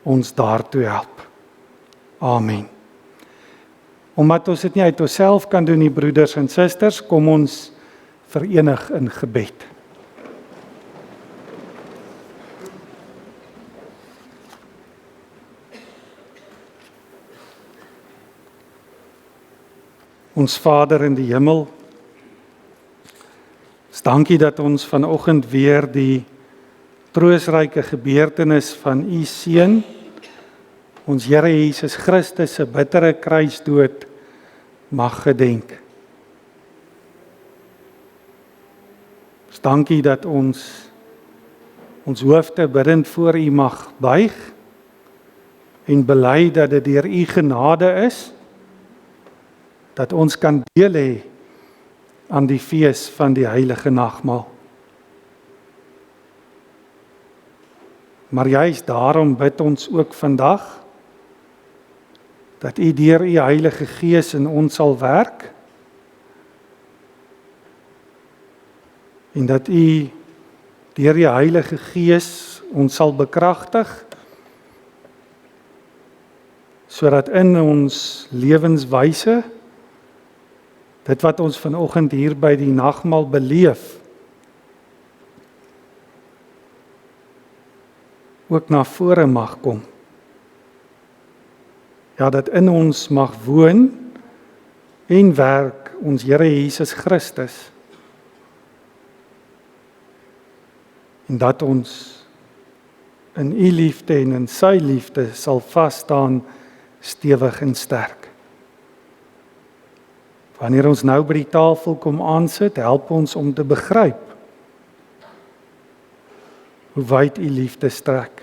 ons daartoe help. Amen. Omdat ons dit nie uit onsself kan doen, die broeders en susters, kom ons verenig in gebed. Ons Vader in die hemel, ons dankie dat ons vanoggend weer die troostryke gebeurtenis van u seun, ons Here Jesus Christus se bittere kruisdood mag gedenk. Ons dankie dat ons hoofde bidend voor u mag buig en bely dat dit deur u genade is, dat ons kan deel hê aan die fees van die heilige nagmaal. Maar juist daarom bid ons ook vandag, dat u deur u Heilige Gees in ons sal werk, en dat u deur die Heilige Gees ons sal bekragtig, sodat in ons lewenswyse, dit wat ons vanoggend hier by die nagmaal beleef, ook na vore mag kom. Ja, dat in ons mag woon en werk ons Here Jesus Christus. En dat ons in u liefde en in sy liefde sal vas staan, stewig en sterk. Wanneer ons nou by die tafel kom aansit, help ons om te begryp hoe wyd u liefde strek,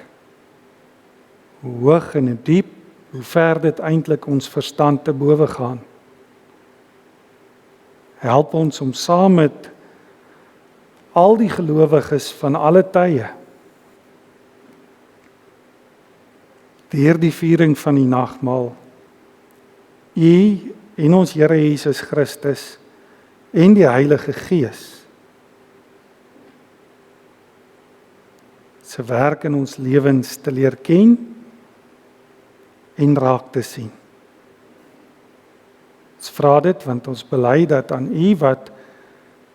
hoe hoog en hoe diep, hoe ver dit eintlik ons verstand te bowe gaan. Help ons om saam met al die gelowiges van alle tye, deur die viering van die nagmaal, u en ons Here Jesus Christus en die Heilige Gees se werk in ons lewens te leer ken en raak te sien. Ons vra dit want ons bely dat aan u wat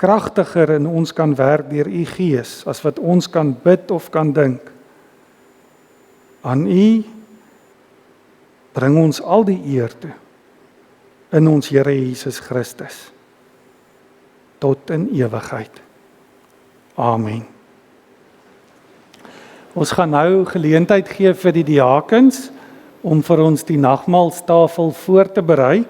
kragtiger in ons kan werk deur u Gees as wat ons kan bid of kan dink. Aan u bring ons al die eer toe in ons Here Jesus Christus tot in ewigheid. Amen. Ons gaan nou geleentheid gee vir die diakens om vir ons die nagmaalstafel voor te berei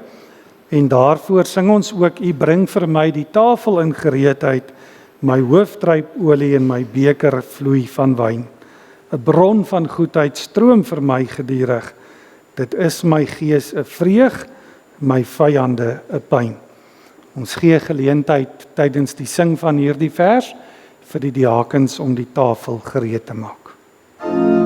en daarvoor sing ons ook u bring vir my die tafel in gereedheid, my hoof druip olie en my beker vloei van wyn. 'n Bron van goedheid stroom vir my gedurig. Dit is my gees 'n vreug, my vyande 'n pyn. Ons gee geleentheid tydens die sing van hierdie vers vir die diakens om die tafel gereed te maak. Amen.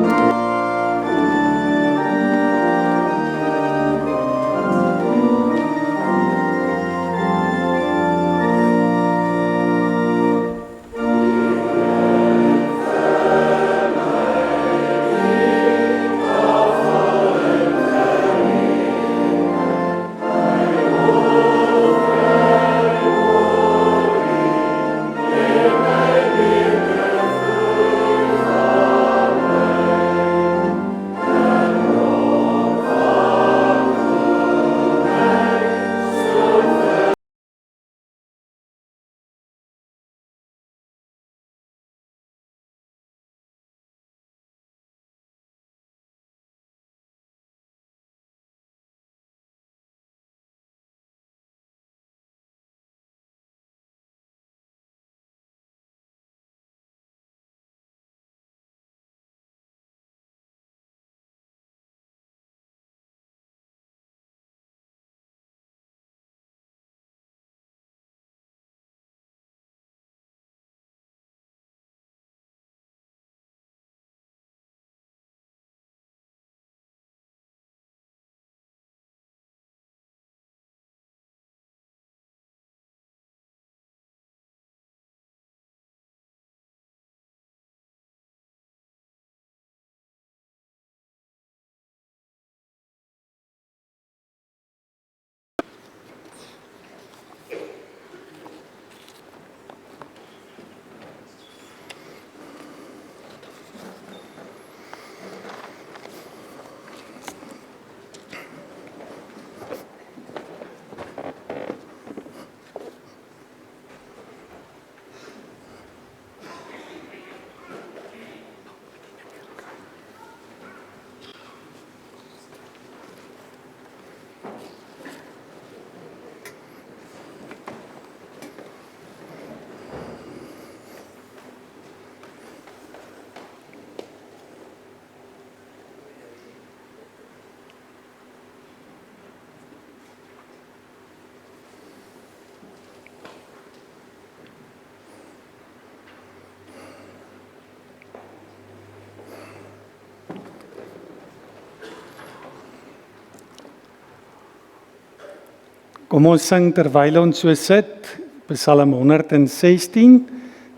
Kom ons sing terwyl ons so sit, Psalm 116,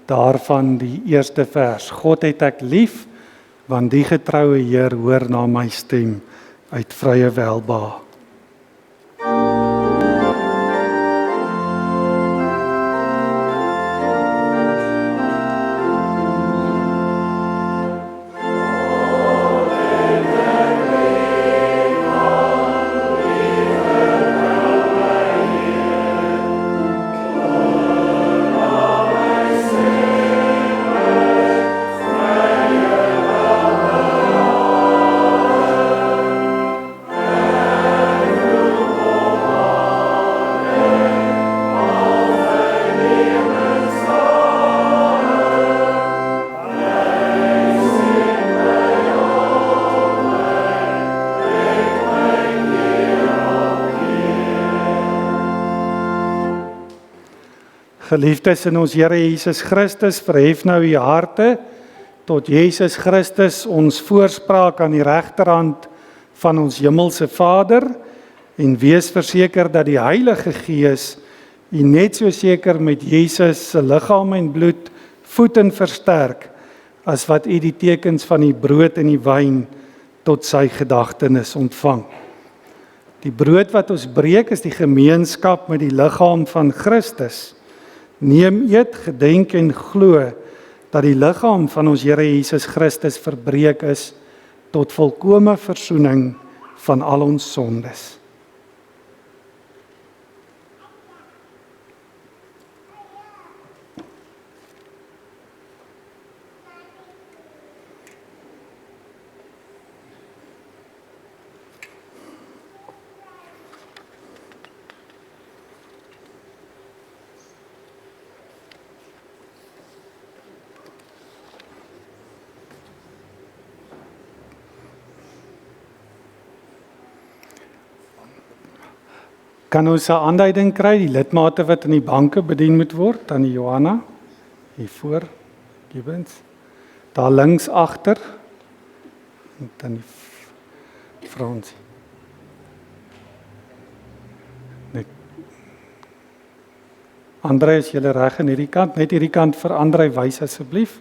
daarvan die eerste vers. God het ek lief, want die getroue Heer hoor na my stem uit vrye welbehae. Geliefdes in ons Here Jesus Christus, verhef nou u harte tot Jesus Christus, ons voorspraak aan die regterhand van ons hemelse Vader, en wees verseker dat die Heilige Gees u net so seker met Jesus se liggaam en bloed voed en versterk, as wat u die tekens van die brood en die wyn tot sy gedagtenis ontvang. Die brood wat ons breek is die gemeenskap met die liggaam van Christus. Neem, eet, gedenk en glo dat die liggaam van ons Here Jesus Christus verbreek is tot volkome versoening van al ons sondes. Kan ons 'n aanduiding kry, die lidmate wat in die banke bedien moet word, aan die Johanna, hier voor, Gibbons, daar links agter, en dan die Fransie. André, is julle reg in hierdie kant, net hierdie kant vir André wys asseblief,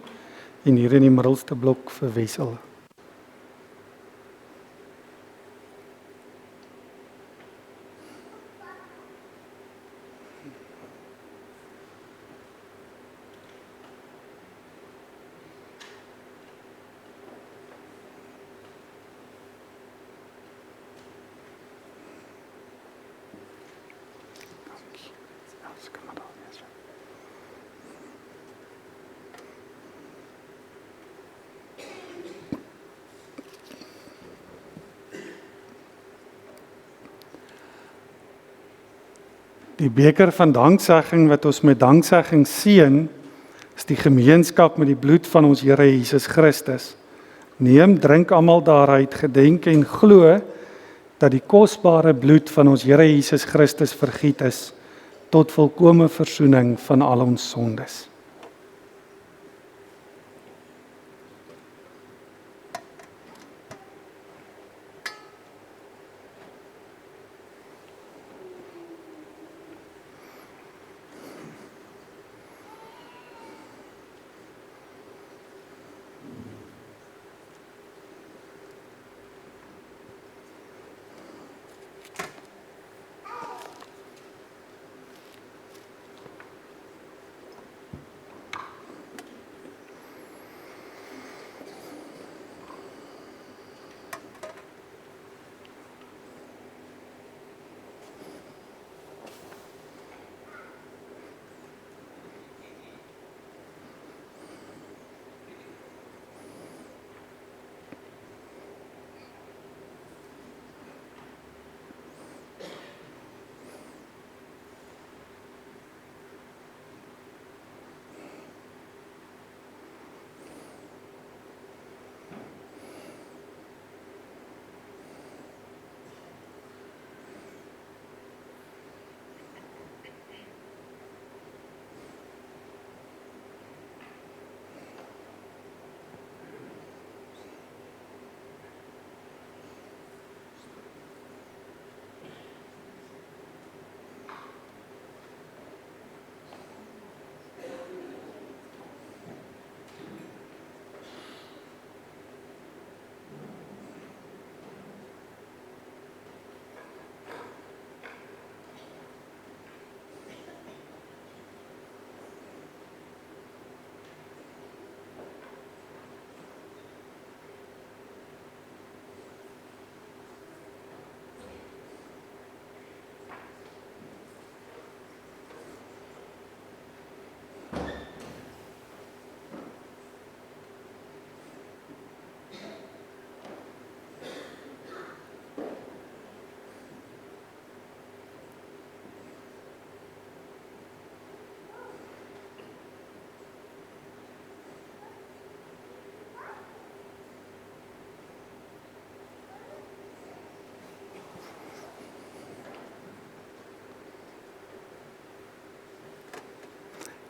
en hier in die middelste blok vir Wessel. Die beker van danksegging wat ons met danksegging seën, is die gemeenskap met die bloed van ons Here Jesus Christus. Neem, drink almal daaruit, gedenk en glo dat die kosbare bloed van ons Here Jesus Christus vergiet is tot volkome versoening van al ons sondes.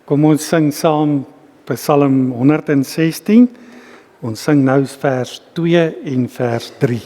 Kom ons sing saam Psalm 116. Ons sing nou vers 2 en vers 3.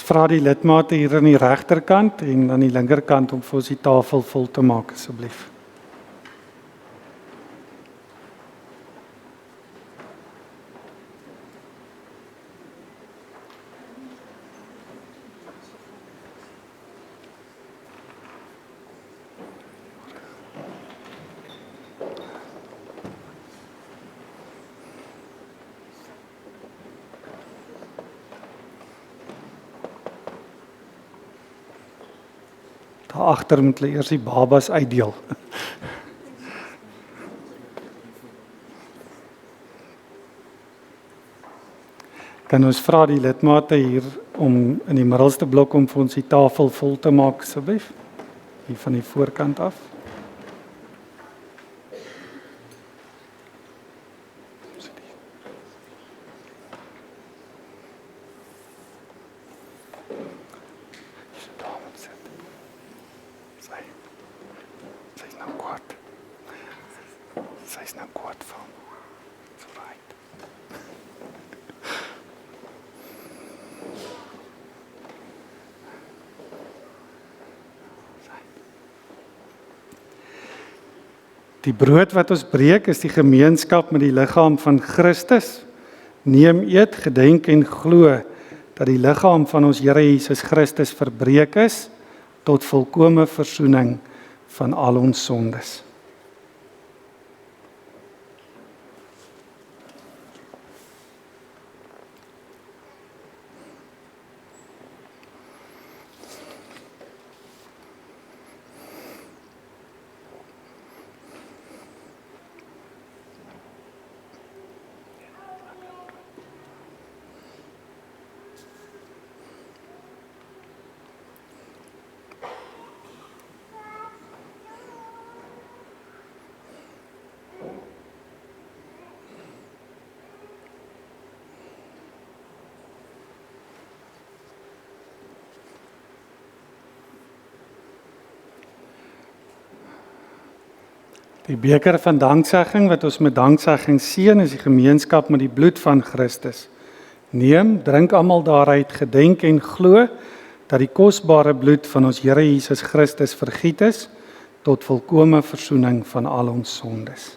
Vra die lidmate hier aan die regterkant en aan die linkerkant om vir ons die tafel vol te maak asseblief. Daar agter moet hulle eers die babas uitdeel. Kan ons vra die lidmate hier om in die middelste blok om vir ons die tafel vol te maak asseblief? Hier van die voorkant af. Sy's nou kwaad van. So right. Die brood wat ons breek is die gemeenskap met die liggaam van Christus. Neem, eet, gedenk en glo dat die liggaam van ons Here Jesus Christus verbreek is tot volkomme versoening van al ons sondes. Die beker van danksegging wat ons met danksegging seën is die gemeenskap met die bloed van Christus. Neem, drink almal daaruit, gedenk en glo dat die kosbare bloed van ons Here Jesus Christus vergiet is tot volkomme versoening van al ons sondes.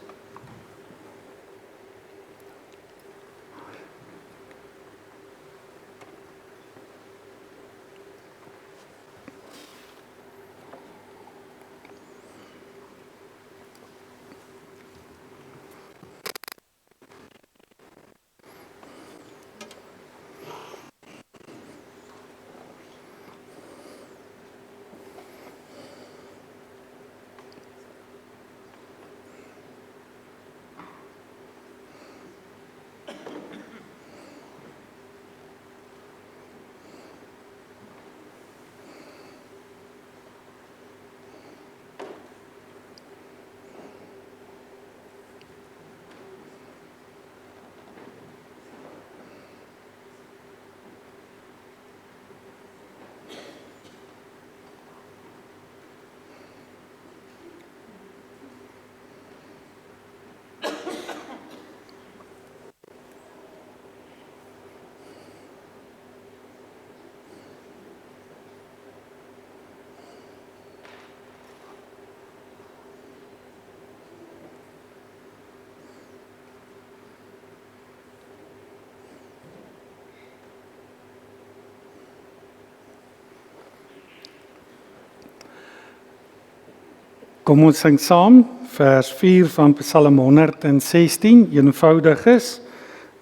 Kom ons sing saam, vers 4 van Psalm 116, eenvoudig is,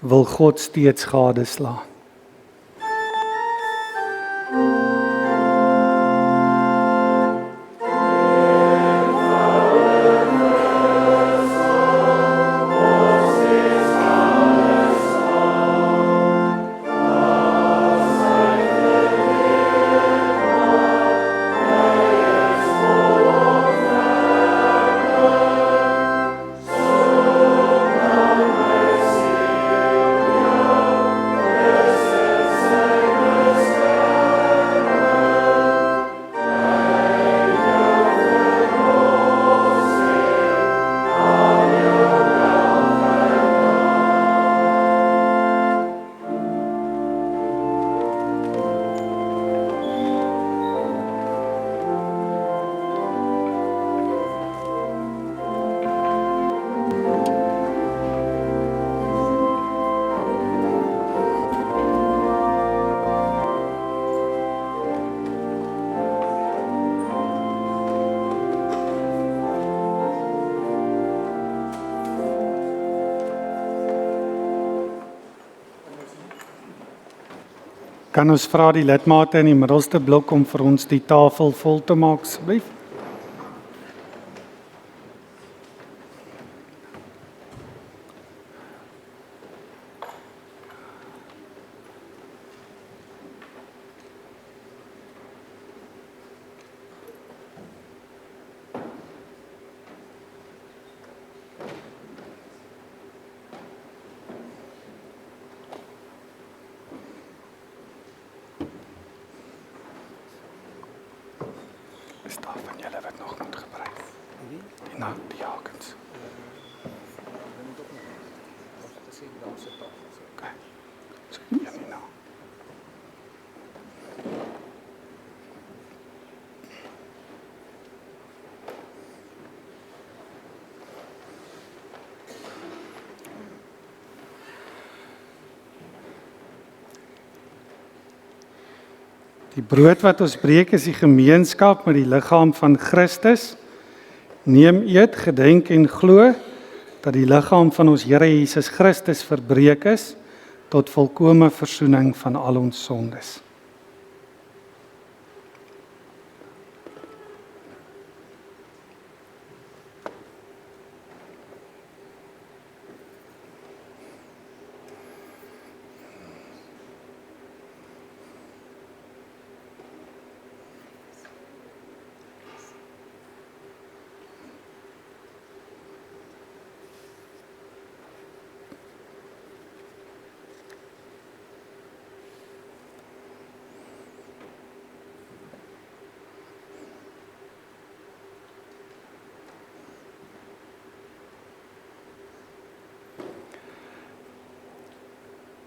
wil God steeds gadeslaan. Kan ons vra die lidmate in die middelste blok om vir ons die tafel vol te maak, asseblief? Is daar van julle wat nog moet gebruik? Die jakens. Okay. So, ja, nie nou. Die brood wat ons breek is die gemeenskap met die liggaam van Christus. Neem, eet, gedenk en glo dat die liggaam van ons Here Jesus Christus verbreek is tot volkome versoening van al ons sondes.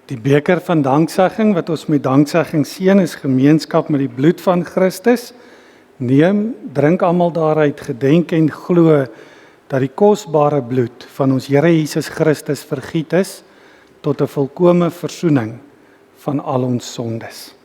Die beker van danksegging wat ons met danksegging seën is gemeenskap met die bloed van Christus. Neem, drink almal daaruit, gedenk en glo dat die kosbare bloed van ons Here Jesus Christus vergiet is tot 'n volkome versoening van al ons sondes.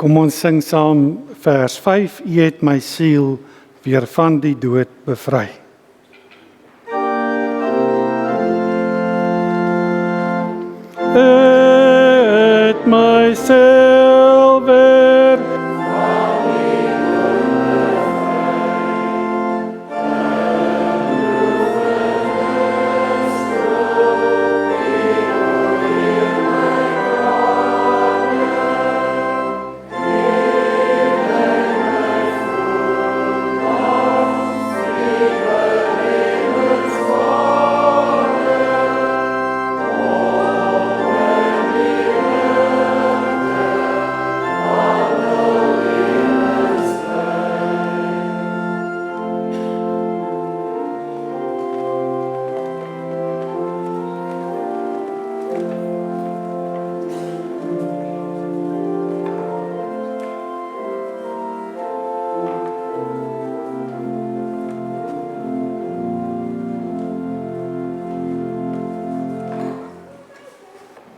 Kom ons sing saam vers 5, U het my siel weer van die dood bevry. Het my siel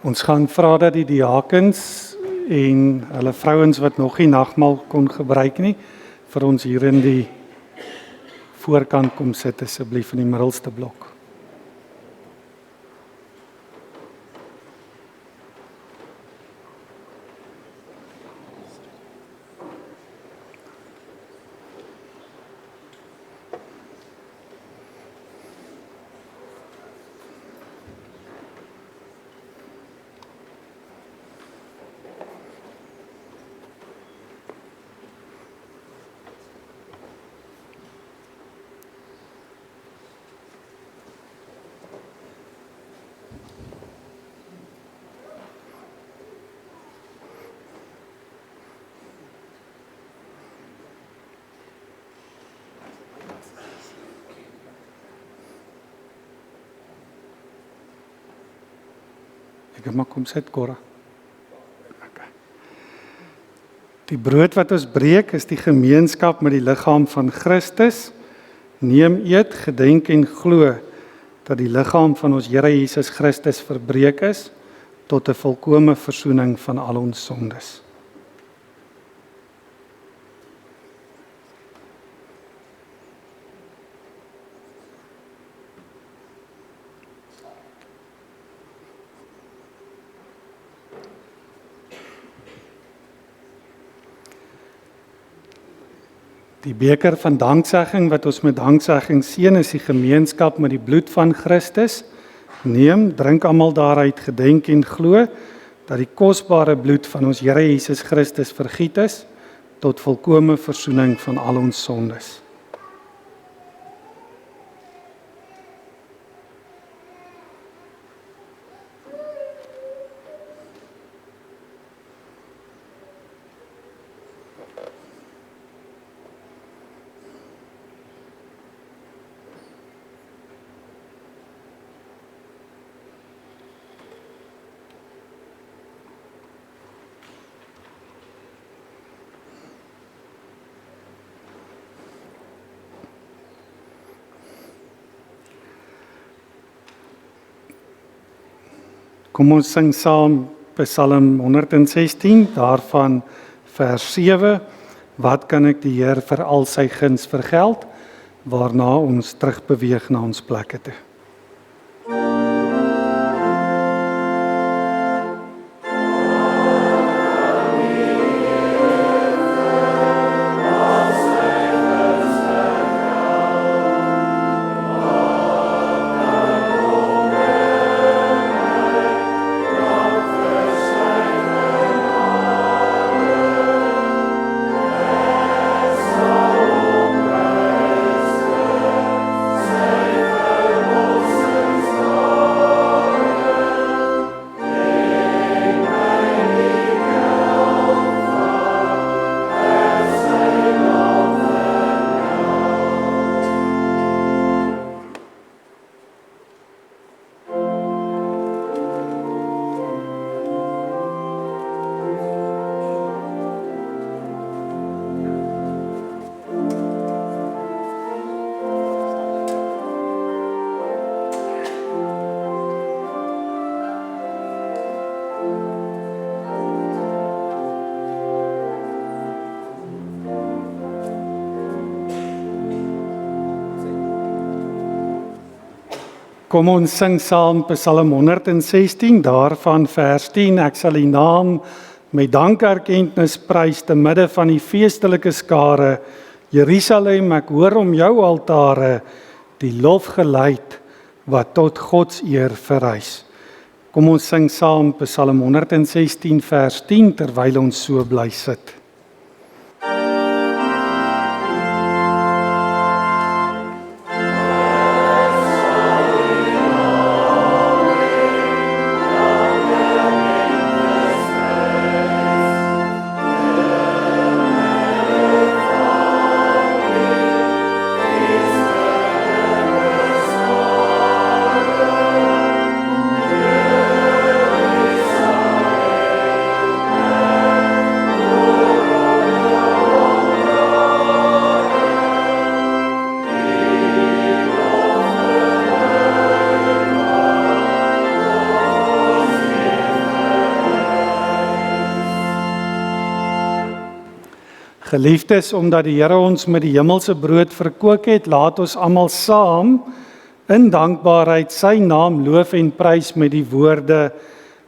Ons gaan vra dat die diakens en hulle vrouens wat nog nie nagmaal kon gebruik nie, vir ons hier in die voorkant kom sit asseblief in die middelste blok. Ek maar kom sit, Cora. Okay. Die brood wat ons breek is die gemeenskap met die liggaam van Christus. Neem, eet, gedenk en glo dat die liggaam van ons Here Jesus Christus verbreek is tot 'n volkomme versoening van al ons sondes. Die beker van danksegging wat ons met danksegging seën is die gemeenskap met die bloed van Christus. Neem, drink almal daaruit, gedenk en glo dat die kosbare bloed van ons Here Jesus Christus vergiet is tot volkomme versoening van al ons sondes. Kom ons sing saam Psalm 116, daarvan vers 7. Wat kan ek die Heer vir al sy guns vergeld? Waarna ons terugbeweeg na ons plekke toe. Kom ons sing saam Psalm 116, daarvan vers 10. Ek sal die naam met dankerkennis prys te midde van die feestelike skare. Jerusalem, ek hoor om jou altare, die lofgeluid wat tot God se eer verrys. Kom ons sing saam Psalm 116 vers 10 terwyl ons so bly sit. Oh Geliefdes, omdat die Here ons met die hemelse brood verkoop het, laat ons almal saam in dankbaarheid sy naam loof en prys met die woorde: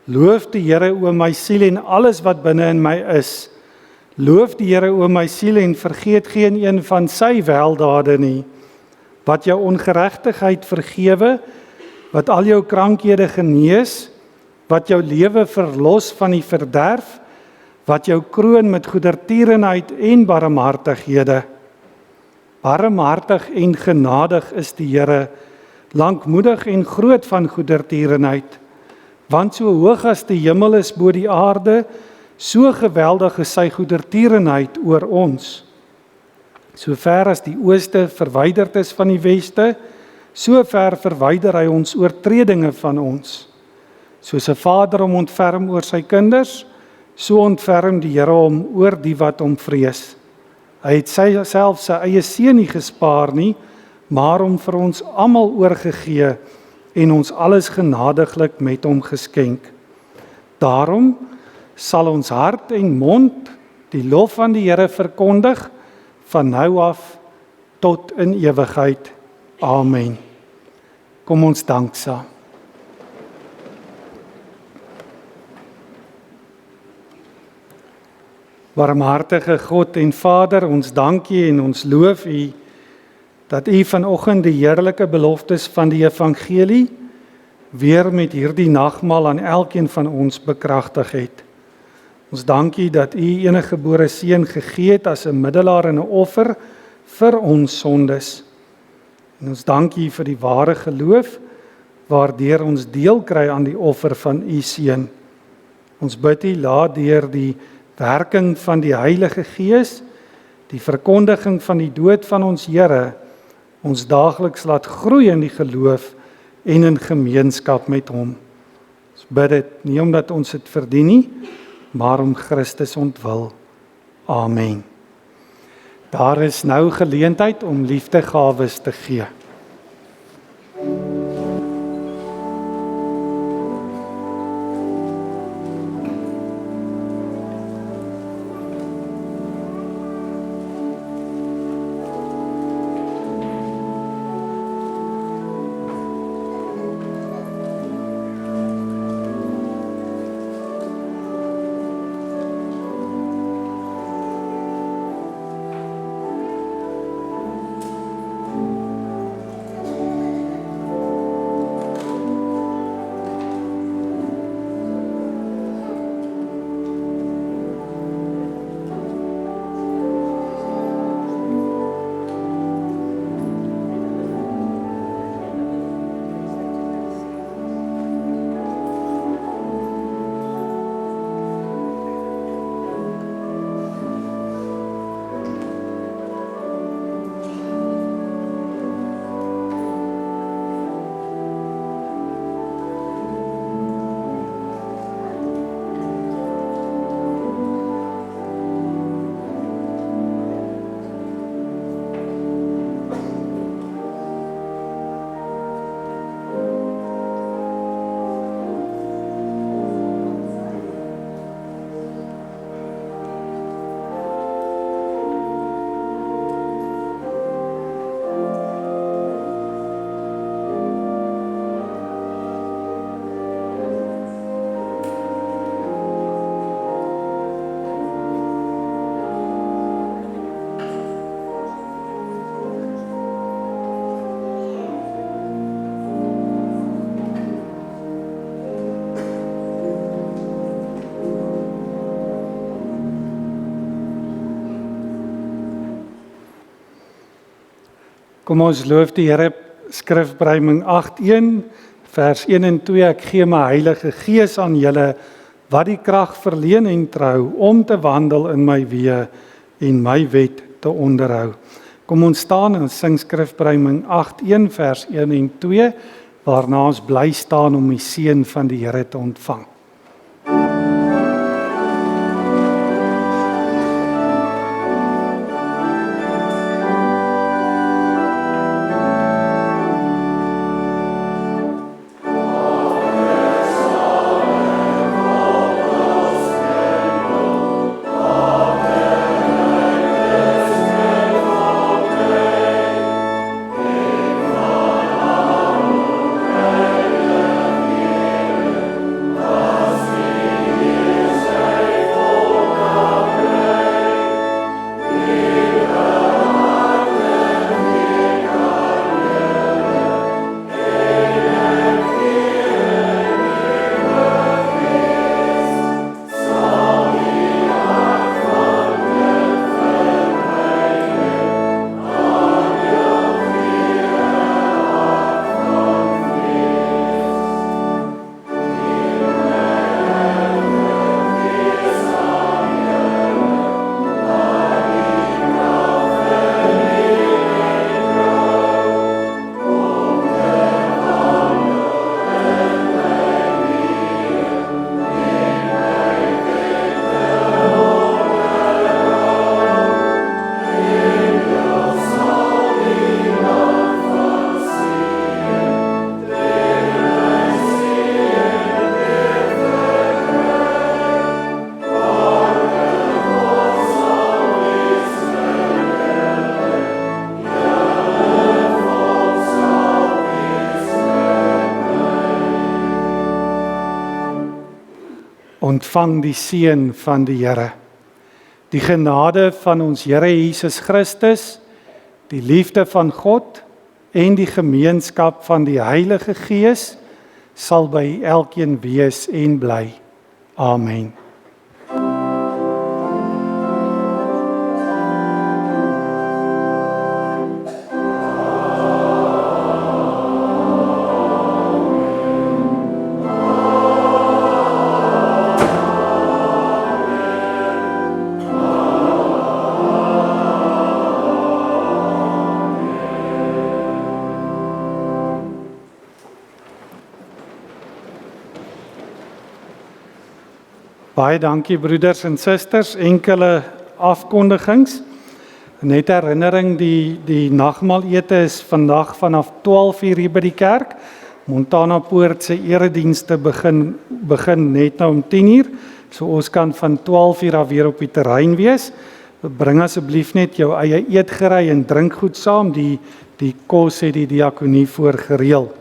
Loof die Here o my siel en alles wat binne in my is. Loof die Here o my siel en vergeet geen een van sy weldade nie. Wat jou ongeregtigheid vergewe, wat al jou krankhede genees, wat jou lewe verlos van die verderf, wat jou kroon met goedertierenheid en barmhartighede. Barmhartig en genadig is die Here, lankmoedig en groot van goedertierenheid. Want so hoog as die hemel is bo die aarde, so geweldig is sy goedertierenheid oor ons. So ver as die ooste verwyderd is van die weste, so ver verwyder hy ons oortredinge van ons. Soos 'n vader hom ontferm oor sy kinders, so ontferm die Here hom oor die wat hom vrees. Hy het self sy eie seun nie gespaar nie, maar hom vir ons almal oorgegee en ons alles genadiglik met hom geskenk. Daarom sal ons hart en mond die lof van die Here verkondig, van nou af tot in ewigheid. Amen. Kom ons dank saam. Barmhartige God en Vader, ons dank U en ons loof U dat U vanoggend die heerlike beloftes van die evangelie weer met hierdie nagmaal aan elkeen van ons bekragtig het. Ons dank U dat U enige gebore seun gegee het as 'n middelaar en 'n offer vir ons sondes. En ons dank U vir die ware geloof waardeur ons deel kry aan die offer van U seun. Ons bid U, laat deur die werking van die Heilige Gees, die verkondiging van die dood van ons Here, ons daagliks laat groei in die geloof en in gemeenskap met hom. Ons bid dit nie omdat ons dit verdien nie, maar om Christus ontwil. Amen. Daar is nou geleentheid om liefdegawes te gee. Kom ons loof die Here, Skrifbreiding 8:1, vers 1 en 2, ek gee my Heilige Gees aan julle, wat die krag verleen en trou, om te wandel in my weë en my wet te onderhou. Kom ons staan en ons sing Skrifbreiding 8:1, vers 1 en 2, waarna ons bly staan om die seën van die Here te ontvang. ontvang die seën van die Here. Die genade van ons Here Jesus Christus, die liefde van God en die gemeenskap van die Heilige Gees sal by elkeen wees en bly. Amen. Baie dankie broeders en susters, enkele afkondigings. Net herinnering, die nagmaalete is vandag vanaf 12:00 hier by die kerk. Montana Poort se eredienste begin net nou om 10:00, so ons kan van 12:00 af weer op die terrein wees. Bring asseblief net jou eie eetgerei en drinkgoed saam, die kos het die diakonie voorgereël.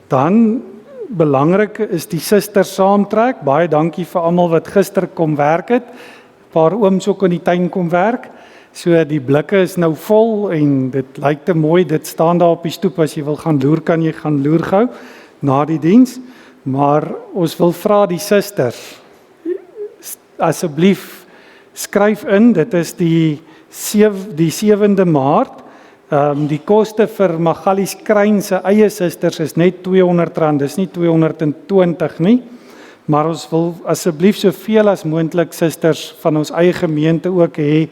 Dan belangrik is die susters saamtrek. Baie dankie vir almal wat gister kom werk het. 'n Paar ooms ook in die tuin kom werk. So die blikke is nou vol en dit lyk te mooi. Dit staan daar op die stoep. As jy wil gaan loer, kan jy gaan loer gou na die diens. Maar ons wil vra die susters, asseblief skryf in. Dit is die 7de Maart. Die koste vir Magalies Kruin se eie susters is net R200, dis nie R220 nie, maar ons wil asseblief soveel as moontlik susters van ons eie gemeente ook hê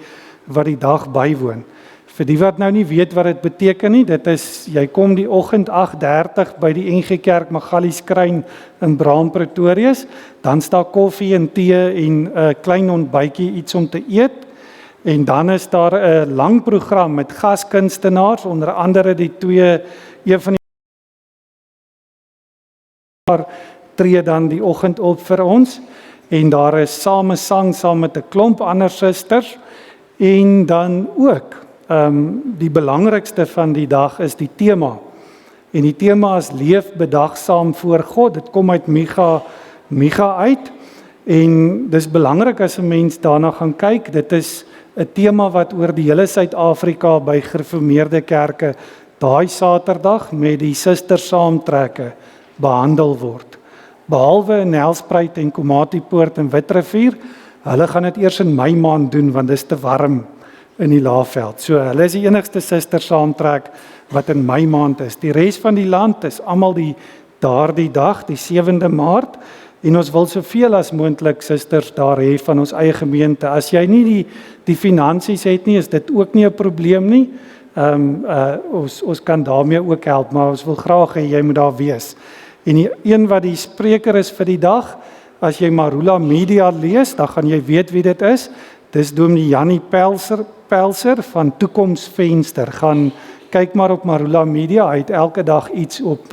wat die dag bywoon. Vir die wat nou nie weet wat dit beteken nie, dit is, jy kom die oggend 8:30 by die NG Kerk Magalies Kruin in Braam Pretorius, dan staan koffie en tee en 'n klein ontbytjie, iets om te eet. En dan is daar 'n lang program met gaskunstenaars, onder andere een van die tree dan die oggend op vir ons. En daar is samesang saam met 'n klomp ander susters. En dan ook, die belangrikste van die dag is die tema. En die tema is leef bedagsaam voor God. Dit kom uit Micha uit. En dis belangrik as 'n mens daarna gaan kyk. Dit is 'n tema wat oor die hele Suid-Afrika by gereformeerde kerke daai Saterdag met die susters saamtrekke behandel word. Behalwe in Nelspruit en Komatipoort en Witrivier, hulle gaan dit eers in Mei maand doen want dit is te warm in die Laagveld. So hulle is die enigste susters saamtrek wat in Mei maand is. Die res van die land is almal daardie dag, die 7de Maart. En ons wil soveel as moontlik susters daar hê van ons eie gemeente. As jy nie die finansies het nie, is dit ook nie 'n probleem nie. Ons kan daarmee ook help, maar ons wil graag hê jy moet daar wees. En die een wat die spreker is vir die dag, as jy Marula Media lees, dan gaan jy weet wie dit is. Dis Dominee Jannie Pelser van Toekomsvenster. Gaan kyk maar op Marula Media, hy het elke dag iets op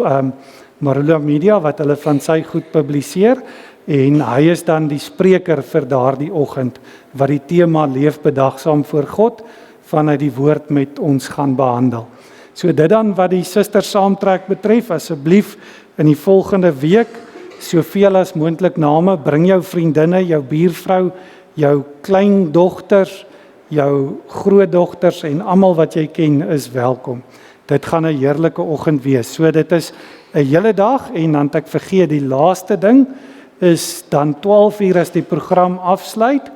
Marula Media wat hulle van sy goed publiseer en hy is dan die spreker vir daardie oggend wat die tema leef bedagsaam voor God vanuit die woord met ons gaan behandel. So dit dan wat die susters saamtrek betref, asseblief in die volgende week soveel as moontlik name, bring jou vriendinne, jou buurvrou, jou kleindogters, jou grootdogters en almal wat jy ken is welkom. Dit gaan 'n heerlike oggend wees. So dit is 'n hele dag en dan het ek vergeet die laaste ding is dan 12:00 as die program afsluit,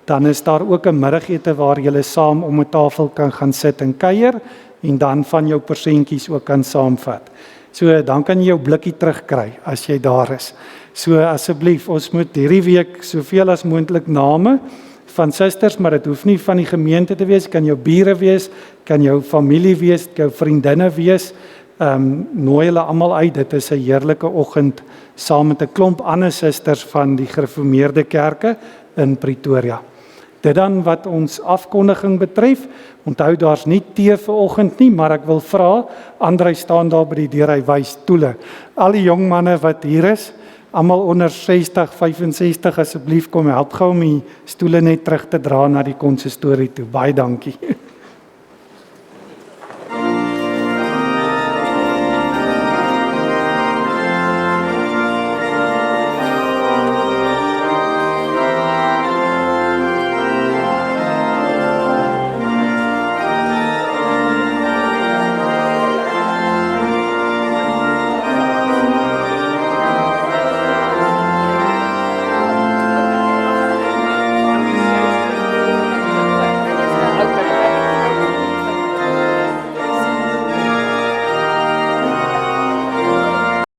dan is daar ook 'n middagete waar julle saam om 'n tafel kan gaan sit en kuier en dan van jou persentjies ook kan saamvat. So dan kan jy jou blikkie terugkry as jy daar is. So asseblief, ons moet hierdie week soveel as moontlik name van susters, maar dit hoef nie van die gemeente te wees, kan jou bure wees, kan jou familie wees, jou vriendinne wees. Nooi hulle almal uit. Dit is 'n heerlike oggend saam met 'n klomp ander susters van die gereformeerde kerke in Pretoria. Dit dan wat ons afkondiging betref, onthou daar's nie tee vir oggend nie, maar ek wil vra, Andrei staan daar by die deur, hy wys stoele. Al die jong manne wat hier is, almal onder 60, 65, asseblief kom help gou om die stoele net terug te dra na die konsistorie toe. Baie dankie.